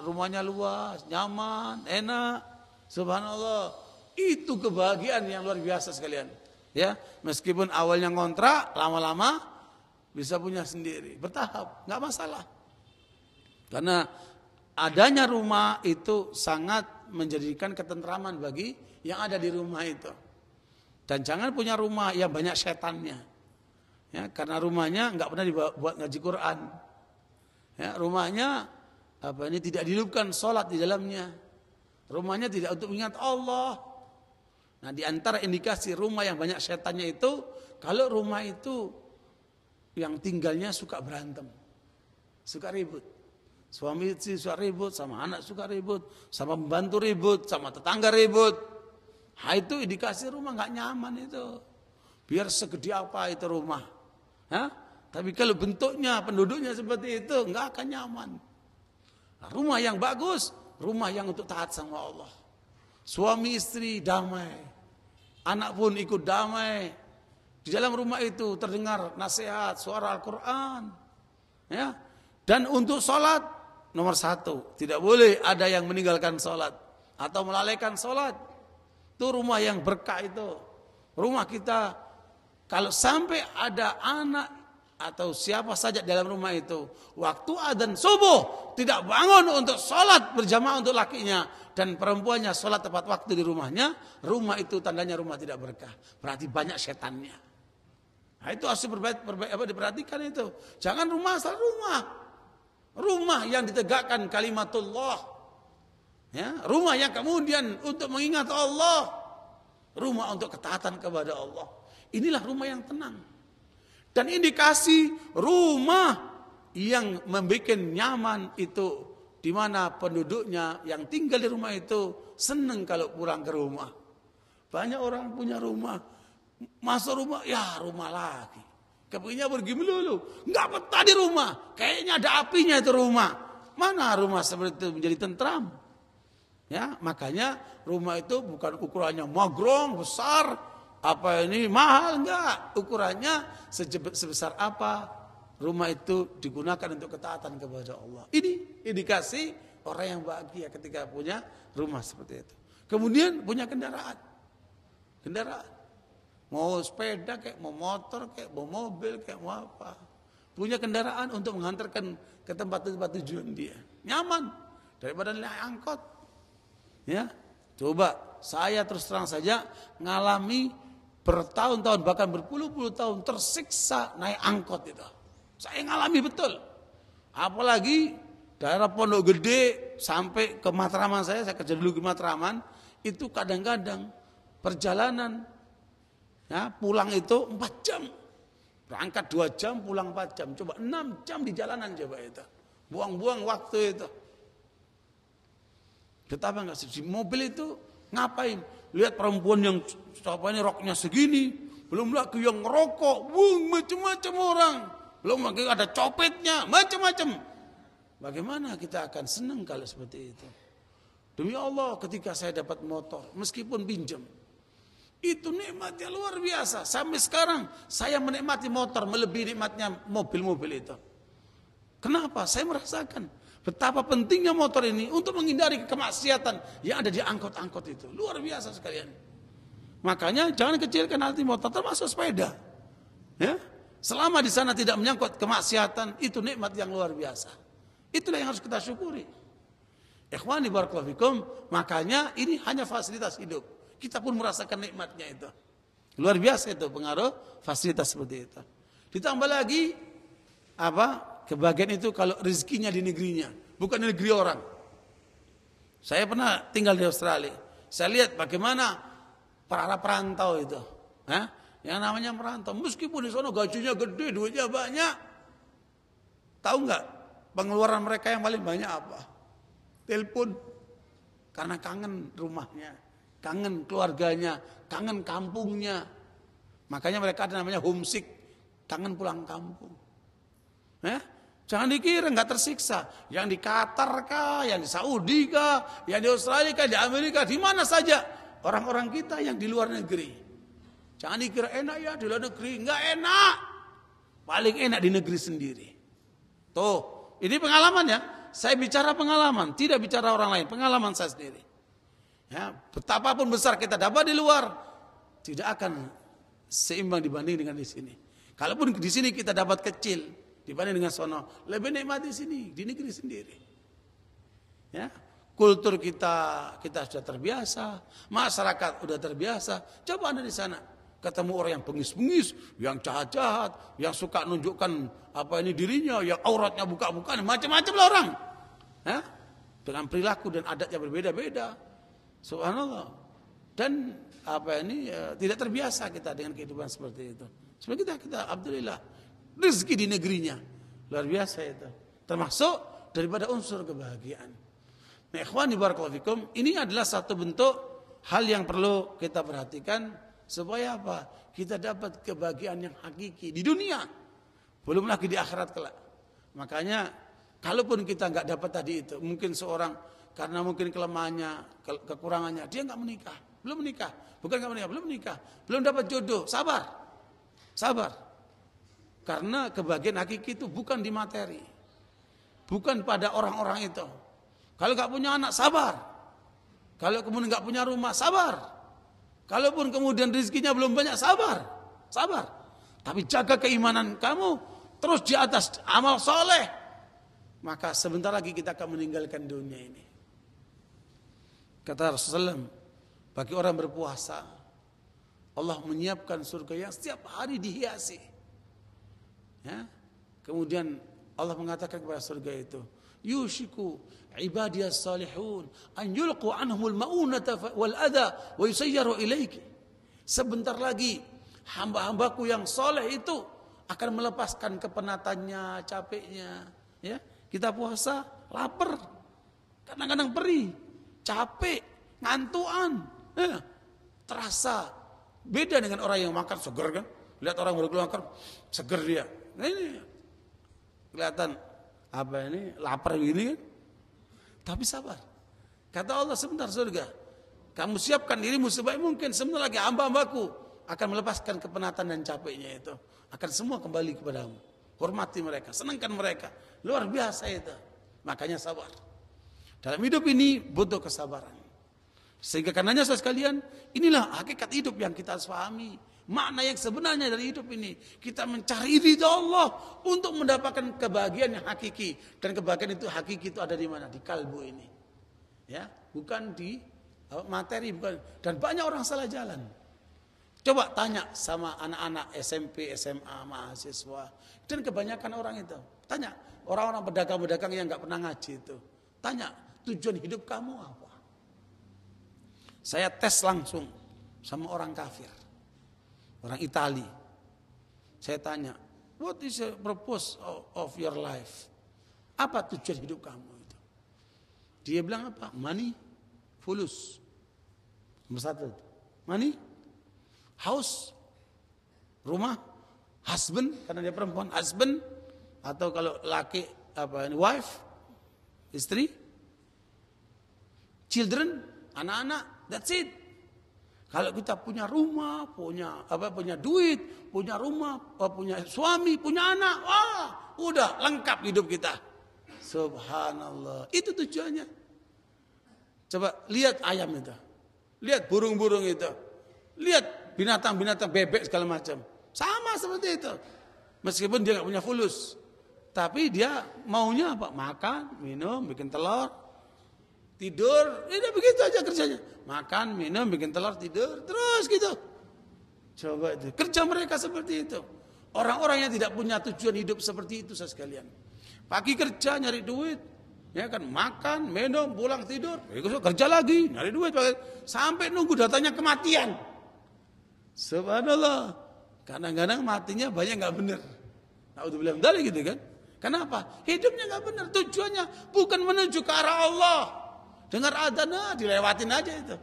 rumahnya luas, nyaman, enak. Subhanallah, itu kebahagiaan yang luar biasa sekalian. Ya, meskipun awalnya ngontrak, lama-lama bisa punya sendiri, bertahap, nggak masalah. Karena adanya rumah itu sangat menjadikan ketentraman bagi yang ada di rumah itu. Dan jangan punya rumah yang banyak setannya. Ya, karena rumahnya nggak pernah dibuat ngaji Quran. Ya, rumahnya tidak dihidupkan sholat di dalamnya. Rumahnya tidak untuk mengingat Allah. Nah, di antara indikasi rumah yang banyak setannya itu, kalau rumah itu yang tinggalnya suka berantem, suka ribut. Suami istri suka ribut, sama anak suka ribut, sama pembantu ribut, sama tetangga ribut. Nah, itu indikasi rumah nggak nyaman itu. Biar segede apa itu rumah. Hah? Tapi kalau bentuknya, penduduknya seperti itu, nggak akan nyaman. Nah, rumah yang bagus, rumah yang untuk taat sama Allah. Suami istri damai, anak pun ikut damai. Di dalam rumah itu terdengar nasihat, suara Al-Quran. Ya. Dan untuk sholat, nomor 1, tidak boleh ada yang meninggalkan sholat atau melalaikan sholat. Itu rumah yang berkah itu. Rumah kita, kalau sampai ada anak atau siapa saja dalam rumah itu, waktu adzan subuh tidak bangun untuk sholat berjamaah untuk lakinya dan perempuannya sholat tepat waktu di rumahnya, rumah itu tandanya rumah tidak berkah. Berarti banyak setannya. Nah, itu harus diperhatikan itu. Jangan rumah asal rumah. Rumah yang ditegakkan kalimatullah. Ya, rumah yang kemudian untuk mengingat Allah. Rumah untuk ketaatan kepada Allah. Inilah rumah yang tenang. Dan indikasi rumah yang membuat nyaman itu di mana penduduknya yang tinggal di rumah itu senang kalau pulang ke rumah. Banyak orang punya rumah, masuk rumah, ya rumah lagi. Kepinginnya pergi melulu, nggak betah di rumah. Kayaknya ada apinya itu rumah. Mana rumah seperti itu menjadi tentram? Ya, makanya rumah itu bukan ukurannya magrong besar. Apa ini mahal, enggak, ukurannya sebesar apa rumah itu digunakan untuk ketaatan kepada Allah. Ini indikasi orang yang bahagia ketika punya rumah seperti itu. Kemudian punya kendaraan, mau sepeda kayak, mau motor kayak, mau mobil kayak, mau apa, punya kendaraan untuk menghantarkan ke tempat-tempat tujuan dia, nyaman daripada naik angkot. Ya, coba saya terus terang saja ngalami bertahun-tahun bahkan berpuluh-puluh tahun tersiksa naik angkot itu. Saya ngalami betul. Apalagi daerah Pondok Gede sampai ke Matraman, saya kerja dulu di Matraman, itu kadang-kadang perjalanan ya, pulang itu 4 jam. Berangkat 2 jam, pulang 4 jam. Coba 6 jam di jalanan coba itu. Buang-buang waktu itu. Betapa enggak sih? Di mobil itu ngapain? Lihat perempuan yang ini roknya segini, belum lagi yang ngerokok, macam-macam orang, belum lagi ada copetnya, macam-macam. Bagaimana kita akan senang kalau seperti itu? Demi Allah, ketika saya dapat motor, meskipun pinjam, itu nikmatnya luar biasa. Sampai sekarang saya menikmati motor melebihi nikmatnya mobil-mobil itu. Kenapa? Saya merasakan betapa pentingnya motor ini untuk menghindari kemaksiatan yang ada di angkot-angkot itu. Luar biasa sekalian. Makanya jangan kecilkan arti motor, termasuk sepeda. Ya? Selama di sana tidak menyangkut kemaksiatan, itu nikmat yang luar biasa. Itulah yang harus kita syukuri. Ikhwani barakallahu fikum, makanya ini hanya fasilitas hidup. Kita pun merasakan nikmatnya itu. Luar biasa itu pengaruh fasilitas seperti itu. Ditambah lagi apa? Kebahagiaan itu kalau rezekinya di negerinya, bukan di negeri orang. Saya pernah tinggal di Australia. Saya lihat bagaimana para perantau itu, yang namanya perantau. Meskipun di sana gajinya gede, duitnya banyak, tahu nggak pengeluaran mereka yang paling banyak apa? Telepon, karena kangen rumahnya, kangen keluarganya, kangen kampungnya. Makanya mereka ada namanya homesick, kangen pulang kampung. Jangan dikira nggak tersiksa. Yang di Qatar kah, yang di Saudi kah, yang di Australia kah, di Amerika, di mana saja orang-orang kita yang di luar negeri. Jangan dikira enak ya di luar negeri, nggak enak. Paling enak di negeri sendiri. Tuh, ini pengalaman ya. Saya bicara pengalaman, tidak bicara orang lain. Pengalaman saya sendiri. Ya, betapapun besar kita dapat di luar, tidak akan seimbang dibanding dengan di sini. Kalaupun di sini kita dapat kecil dibanding dengan sono, lebih nikmat di sini, di negeri sendiri. Ya, kultur kita sudah terbiasa, masyarakat sudah terbiasa. Coba Anda di sana ketemu orang yang bengis-bengis, yang jahat-jahat, yang suka nunjukkan apa ini dirinya, yang auratnya buka-bukaan, macam-macam lah orang. Dengan perilaku dan adatnya berbeda-beda. Subhanallah. Dan tidak terbiasa kita dengan kehidupan seperti itu. Sebenarnya kita alhamdulillah rezeki di negerinya luar biasa itu. Termasuk daripada unsur kebahagiaan. Nah, ikhwani barakallahu fikum, ini adalah satu bentuk hal yang perlu kita perhatikan supaya apa? Kita dapat kebahagiaan yang hakiki di dunia. Belum lagi di akhirat kelak. Makanya kalaupun kita nggak dapat tadi itu, mungkin seorang karena mungkin kelemahannya, kekurangannya, dia nggak menikah, belum menikah, belum menikah, belum dapat jodoh, sabar. Karena kebahagiaan hakiki itu bukan di materi, bukan pada orang-orang itu. Kalau nggak punya anak, sabar. Kalau kemudian nggak punya rumah, sabar. Kalaupun kemudian rezekinya belum banyak, sabar. Tapi jaga keimanan kamu terus di atas amal soleh. Maka sebentar lagi kita akan meninggalkan dunia ini. Kata Rasulullah, bagi orang berpuasa, Allah menyiapkan surga yang setiap hari dihiasi. Ya. Kemudian Allah mengatakan kepada surga itu, yushiku ibadiyas salihun an yulqu anhumul maunata wal adha wa yusayyaru ilaiki. Sebentar lagi hamba-hambaku yang soleh itu akan melepaskan kepenatannya, capeknya. Ya, kita puasa, lapar, kadang-kadang perih, capek, ngantuan. Ya, terasa beda dengan orang yang makan seger kan? Lihat orang baru keluar makan, seger dia. Nah, ini kelihatan lapar gini kan? Tapi sabar. Kata Allah, sebentar surga. Kamu siapkan dirimu sebaik mungkin. Sebentar lagi hamba-hambaku akan melepaskan kepenatan dan capeknya itu. Akan semua kembali kepadamu. Hormati mereka, senangkan mereka. Luar biasa itu. Makanya sabar. Dalam hidup ini butuh kesabaran. Sehingga karenanya saudara sekalian, inilah hakikat hidup yang kita harus pahami. Makna yang sebenarnya dari hidup ini. Kita mencari ridha Allah untuk mendapatkan kebahagiaan yang hakiki. Dan kebahagiaan itu hakiki itu ada di mana? Di kalbu ini. Ya, bukan di materi. Bukan. Dan banyak orang salah jalan. Coba tanya sama anak-anak SMP, SMA, mahasiswa. Dan kebanyakan orang itu. Tanya orang-orang pedagang-pedagang yang gak pernah ngaji itu. Tanya, tujuan hidup kamu apa? Saya tes langsung sama orang kafir. Orang Itali. Saya tanya, what is the purpose of your life? Apa tujuan hidup kamu itu? Dia bilang apa? Money, fulus. Nomor satu. Money, house, rumah, husband, karena dia perempuan, husband, atau kalau laki, wife, istri, children, anak-anak, that's it. Kalau kita punya rumah, punya duit, punya rumah, punya suami, punya anak, wah, udah lengkap hidup kita. Subhanallah. Itu tujuannya. Coba lihat ayam itu. Lihat burung-burung itu. Lihat binatang-binatang, bebek segala macam. Sama seperti itu. Meskipun dia nggak punya fulus, tapi dia maunya apa? Makan, minum, bikin telur, tidur. Ini begitu aja kerjanya. Makan, minum, bikin telur, tidur, terus gitu. Coba itu. Kerja mereka seperti itu. Orang-orang yang tidak punya tujuan hidup seperti itu sekalian. Pagi kerja nyari duit, ya kan, makan, minum, pulang tidur, kerja lagi, nyari duit sampai nunggu datanya kematian. Subhanallah. Kadang-kadang matinya banyak nggak benar. Naudzubillah dari gitu kan? Kenapa? Hidupnya nggak benar. Tujuannya bukan menuju ke arah Allah. Dengar adzan, dilewatin aja itu.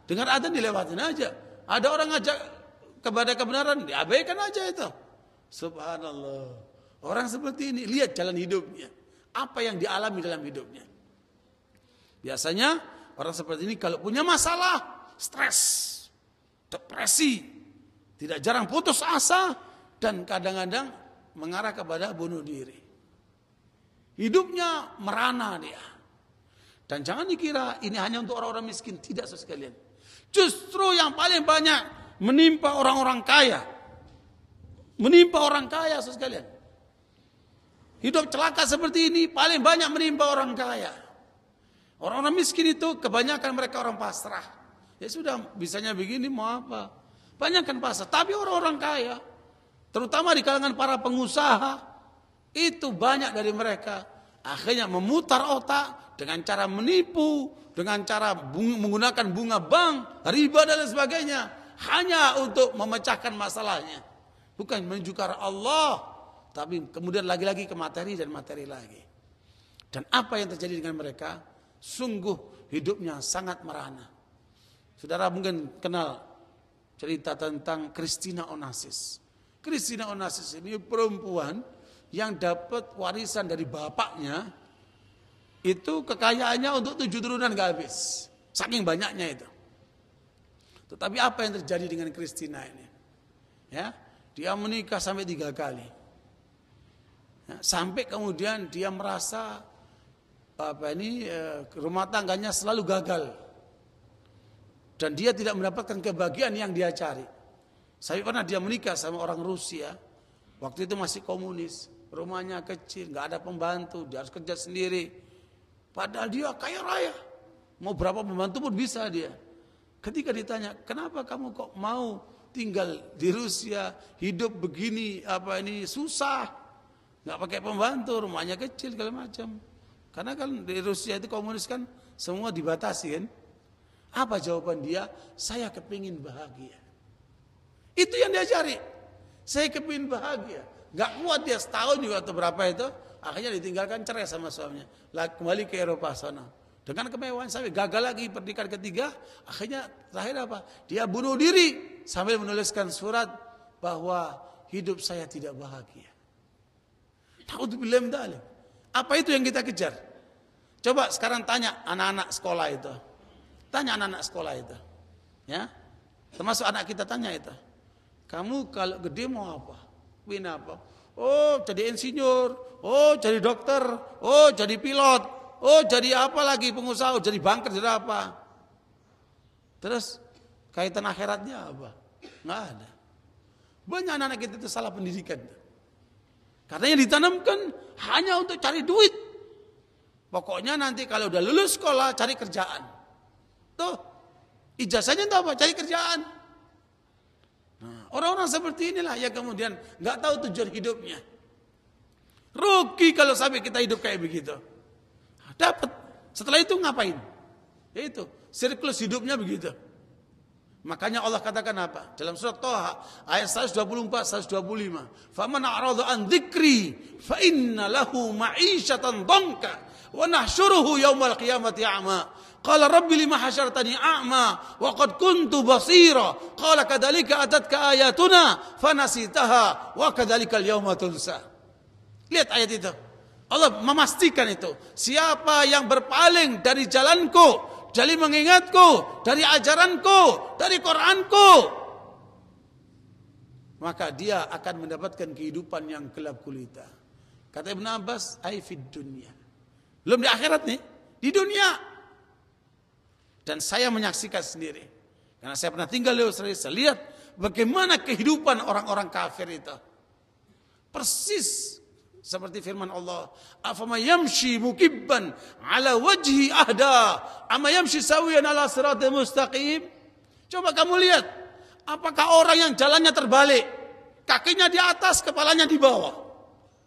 Dengar adzan dilewatin aja. Ada orang ngajak kepada kebenaran, diabaikan aja itu. Subhanallah. Orang seperti ini, lihat jalan hidupnya. Apa yang dialami dalam hidupnya. Biasanya orang seperti ini kalau punya masalah, stres, depresi, tidak jarang putus asa, dan kadang-kadang mengarah kepada bunuh diri. Hidupnya merana dia. Dan jangan dikira ini hanya untuk orang-orang miskin. Tidak, saudara sekalian. Justru yang paling banyak menimpa orang-orang kaya. Menimpa orang kaya, saudara sekalian. Hidup celaka seperti ini paling banyak menimpa orang kaya. Orang-orang miskin itu kebanyakan mereka orang pasrah. Ya sudah, bisanya begini mau apa. Banyakkan pasrah. Tapi orang-orang kaya, terutama di kalangan para pengusaha, itu banyak dari mereka Akhirnya memutar otak dengan cara menipu, dengan cara menggunakan bunga bank, riba dan lain sebagainya, hanya untuk memecahkan masalahnya, bukan menuju ke arah Allah, tapi kemudian lagi-lagi ke materi dan materi lagi. Dan apa yang terjadi dengan mereka? Sungguh hidupnya sangat merana. Saudara mungkin kenal cerita tentang Christina Onassis. Christina Onassis ini perempuan yang dapat warisan dari bapaknya, itu kekayaannya untuk 7 turunan gak habis, saking banyaknya itu. Tetapi apa yang terjadi dengan Christina ini? Ya, dia menikah sampai 3 kali. Ya, sampai kemudian dia merasa rumah tangganya selalu gagal. Dan dia tidak mendapatkan kebahagiaan yang dia cari. Sampai pernah dia menikah sama orang Rusia. Waktu itu masih komunis. Rumahnya kecil, gak ada pembantu, dia harus kerja sendiri. Padahal dia kaya raya. Mau berapa pembantu pun bisa dia. Ketika ditanya, kenapa kamu kok mau tinggal di Rusia, hidup begini, susah. Gak pakai pembantu, rumahnya kecil, segala macam. Karena kan di Rusia itu komunis kan semua dibatasi kan. Apa jawaban dia? Saya kepingin bahagia. Itu yang dia cari. Saya kepingin bahagia. Gak kuat dia setahun juga atau berapa itu. Akhirnya ditinggalkan, cerai sama suaminya. Kembali ke Eropa sana. Dengan kemewahan sampai gagal lagi pernikahan ketiga. Akhirnya terakhir apa? Dia bunuh diri. Sambil menuliskan surat bahwa hidup saya tidak bahagia. Naudzubillah min dzalik. Apa itu yang kita kejar? Coba sekarang tanya anak-anak sekolah itu. Tanya anak-anak sekolah itu. Ya. Termasuk anak kita tanya itu. Kamu kalau gede mau apa? Win apa? Oh, jadi insinyur. Oh, jadi dokter. Oh, jadi pilot. Oh, jadi apa lagi pengusaha? Oh, jadi banker, jadi apa? Terus kaitan akhiratnya apa? Nggak ada. Banyak anak-anak kita itu salah pendidikan. Karena yang ditanamkan hanya untuk cari duit. Pokoknya nanti kalau udah lulus sekolah cari kerjaan. Tuh, ijazahnya itu apa? Cari kerjaan. Nah, orang-orang seperti inilah yang kemudian nggak tahu tujuan hidupnya. Rugi kalau sampai kita hidup kayak begitu. Dapat. Setelah itu ngapain? Ya itu, siklus hidupnya begitu. Makanya Allah katakan apa? Dalam surat Thaha ayat 124 125. Faman a'rada an dzikri fa inna lahu ma'isyatan dhanka wa nahsyuruhu yaumal qiyamati a'ma. Qala rabbi lima hasyartani a'ma wa qad kuntu basira. Qala kadzalika atatka ayatuna fanasitaha wa kadzalikal yauma tunsa. Lihat ayat itu. Allah memastikan itu. Siapa yang berpaling dari jalanku, dari mengingatku, dari ajaranku, dari Quranku, maka dia akan mendapatkan kehidupan yang gelap gulita. Kata Ibn Abbas, ai fid dunya. Belum di akhirat nih, di dunia. Dan saya menyaksikan sendiri. Karena saya pernah tinggal di Australia, saya lihat bagaimana kehidupan orang-orang kafir itu. Persis seperti firman Allah, afama yamshi mukibban ala wajhi ahda ama yamshi sawiyan ala siratal mustaqim. Coba kamu lihat, apakah orang yang jalannya terbalik, kakinya di atas, kepalanya di bawah.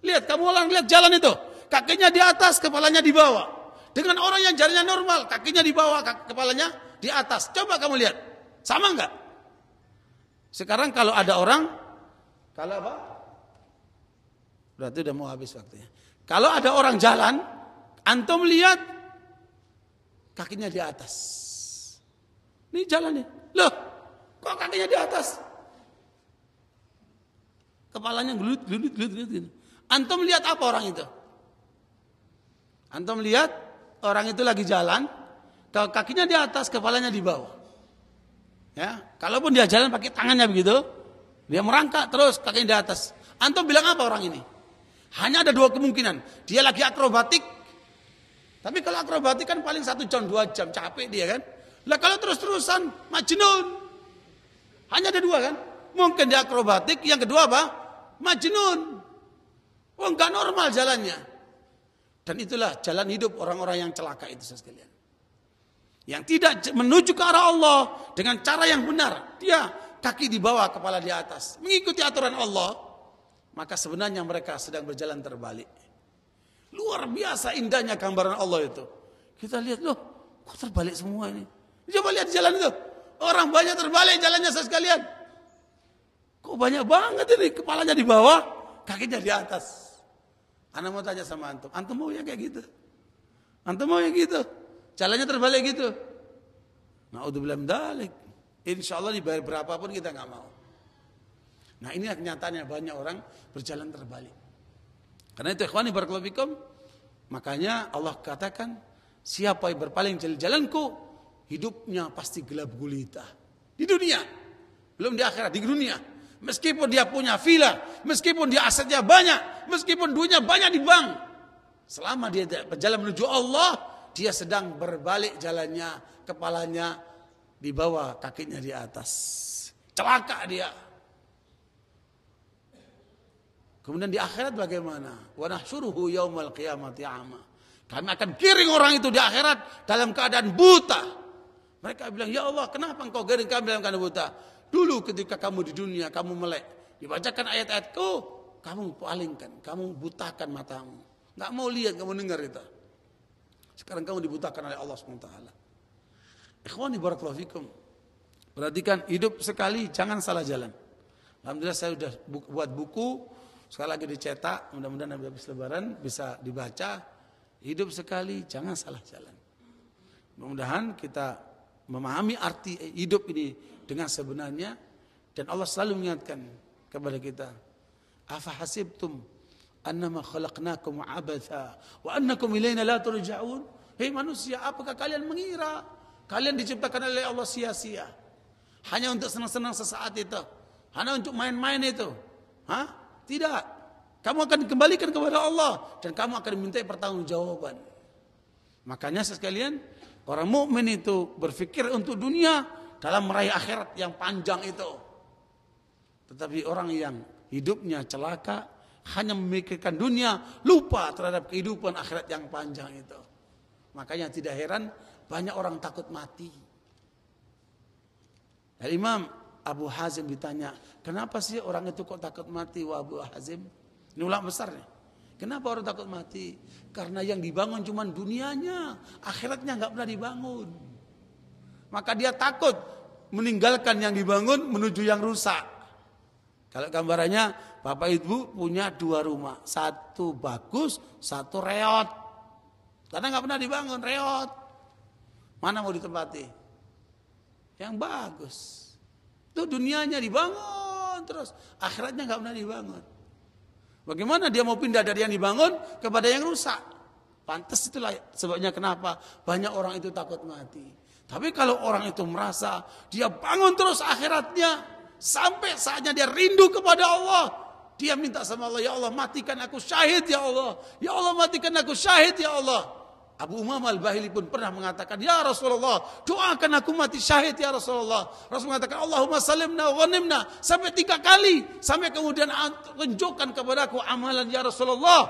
Lihat, kamu orang lihat jalan itu, kakinya di atas, kepalanya di bawah. Dengan orang yang jalannya normal, kakinya di bawah, kepalanya di atas. Coba kamu lihat, sama enggak? Sekarang kalau ada orang, kalau apa? Berarti udah mau habis waktunya. Kalau ada orang jalan, antum lihat kakinya di atas. Ini jalan nih. Loh, kok kakinya di atas? Kepalanya gelut. Antum lihat apa orang itu? Antum lihat orang itu lagi jalan, kakinya di atas, kepalanya di bawah. Ya, kalaupun dia jalan pakai tangannya begitu, dia merangkak terus kakinya di atas. Antum bilang apa orang ini? Hanya ada 2 kemungkinan. Dia lagi akrobatik. Tapi kalau akrobatik kan paling 1 jam 2 jam. Capek dia kan. Lah kalau terus-terusan majnun. Hanya ada 2 kan. Mungkin dia akrobatik. Yang kedua apa? Majnun. Oh enggak normal jalannya. Dan itulah jalan hidup orang-orang yang celaka itu sekalian. Yang tidak menuju ke arah Allah. Dengan cara yang benar. Dia kaki di bawah, kepala di atas. Mengikuti aturan Allah. Maka sebenarnya mereka sedang berjalan terbalik. Luar biasa indahnya gambaran Allah itu. Kita lihat, loh, kok terbalik semua ini? Coba lihat jalan itu. Orang banyak terbalik jalannya sekalian. Kok banyak banget ini, kepalanya di bawah, kakinya di atas. Ana mau tanya sama antum, antum mau ya kayak gitu? Antum mau ya gitu? Jalannya terbalik gitu? Na'udzubillah min dzalik. Insyaallah dibayar berapapun kita nggak mau. Nah, ini kenyataannya banyak orang berjalan terbalik. Karena itu ikhwani barakallahu fikum, makanya Allah katakan, siapa yang berpaling dari jalanku, hidupnya pasti gelap gulita. Di dunia, belum di akhirat, di dunia. Meskipun dia punya villa, meskipun dia asetnya banyak, meskipun duitnya banyak di bank, selama dia berjalan menuju Allah, dia sedang berbalik jalannya, kepalanya di bawah, kakinya di atas. Celaka dia. Kemudian di akhirat bagaimana? Wa nahsyuruhu yaumal qiyamati a'ma. Kami akan giring orang itu di akhirat dalam keadaan buta. Mereka bilang, ya Allah, kenapa engkau giring kami dalam keadaan buta? Dulu ketika kamu di dunia, kamu melek, dibacakan ayat-ayatku, kamu palingkan, kamu butakan matamu. Nggak mau lihat, kamu dengar itu. Sekarang kamu dibutakan oleh Allah SWT. Ikhwani barakallahu fikum. Perhatikan, hidup sekali, jangan salah jalan. Alhamdulillah saya sudah buat buku, sekali lagi dicetak, mudah-mudahan habis lebaran bisa dibaca. Hidup sekali, jangan salah jalan. Mudah-mudahan kita memahami arti hidup ini dengan sebenarnya, dan Allah selalu mengingatkan kepada kita, afa hasibtum annama khalaqnakum abatha wa annakum ilaina la turja'un. Hei manusia, apakah kalian mengira kalian diciptakan oleh Allah sia-sia hanya untuk senang-senang sesaat itu, hanya untuk main-main itu? Hah? Tidak. Kamu akan dikembalikan kepada Allah dan kamu akan dimintai pertanggungjawaban. Makanya sekalian, orang mukmin itu berpikir untuk dunia dalam meraih akhirat yang panjang itu. Tetapi orang yang hidupnya celaka hanya memikirkan dunia, lupa terhadap kehidupan akhirat yang panjang itu. Makanya tidak heran banyak orang takut mati. Imam Abu Hazim ditanya, kenapa sih orang itu kok takut mati, wah Abu Hazim? Ini ulama besar nih. Kenapa orang takut mati? Karena yang dibangun cuma dunianya, akhiratnya nggak pernah dibangun. Maka dia takut meninggalkan yang dibangun menuju yang rusak. Kalau gambarannya, Bapak Ibu punya 2 rumah, satu bagus, satu reot. Karena nggak pernah dibangun, reot. Mana mau ditempati? Yang bagus. Itu dunianya dibangun terus, akhiratnya nggak pernah dibangun. Bagaimana dia mau pindah dari yang dibangun kepada yang rusak? Pantas itulah sebabnya kenapa banyak orang itu takut mati. Tapi kalau orang itu merasa dia bangun terus akhiratnya, sampai saatnya dia rindu kepada Allah, dia minta sama Allah, ya Allah matikan aku syahid ya Allah, ya Allah matikan aku syahid ya Allah. Abu Umamah Al-Bahili pun pernah mengatakan, ya Rasulullah, doakan aku mati syahid ya Rasulullah. Rasul mengatakan, Allahumma salimna wa ghanimna, sampai 3 kali, sampai kemudian tunjukkan kepadaku amalan ya Rasulullah,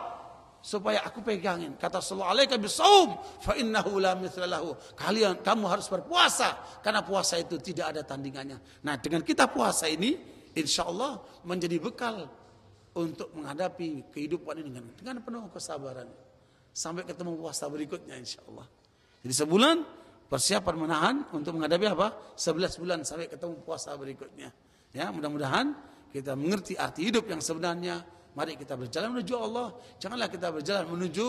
supaya aku pegangin. Kata Rasulullah, alaika bisawm fa innahu la mithla lahu. Kamu harus berpuasa, karena puasa itu tidak ada tandingannya. Nah, dengan kita puasa ini, insya Allah menjadi bekal untuk menghadapi kehidupan ini dengan penuh kesabaran. Sampai ketemu puasa berikutnya insya Allah. Jadi sebulan persiapan menahan untuk menghadapi apa? 11 bulan sampai ketemu puasa berikutnya. Ya, mudah-mudahan kita mengerti arti hidup yang sebenarnya. Mari kita berjalan menuju Allah. Janganlah kita berjalan menuju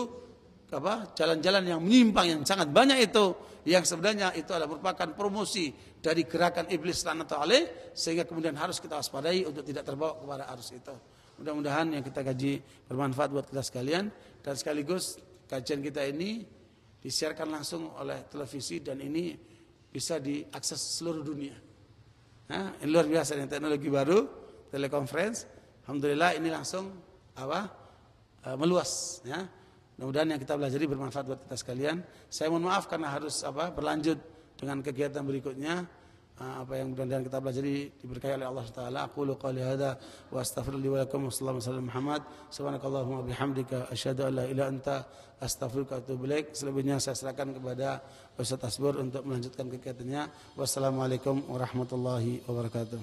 jalan-jalan yang menyimpang yang sangat banyak itu, yang sebenarnya itu adalah merupakan promosi dari gerakan iblis laknatullah alaih, sehingga kemudian harus kita waspadai untuk tidak terbawa kepada arus itu. Mudah-mudahan yang kita kaji bermanfaat buat kita sekalian, dan sekaligus kajian kita ini disiarkan langsung oleh televisi dan ini bisa diakses seluruh dunia. Nah, ini luar biasa dengan teknologi baru, telekonferensi. Alhamdulillah ini langsung meluas. Ya. Mudah-mudahan yang kita pelajari bermanfaat buat kita sekalian. Saya mohon maaf karena harus berlanjut dengan kegiatan berikutnya. Apa yang mudah-mudahan kita pelajari diberkahi oleh Allah Taala. Aqulu qouli hadza wa astaghfirullahi wa lakum wa sallallahu alaihi Muhammad. Subhanakallahumma bihamdika asyhadu an la ilaha illa anta astaghfiruka wa atubu ilaik. Selebihnya saya serahkan kepada Ustaz Asbur untuk melanjutkan kegiatannya. Wassalamualaikum warahmatullahi wabarakatuh.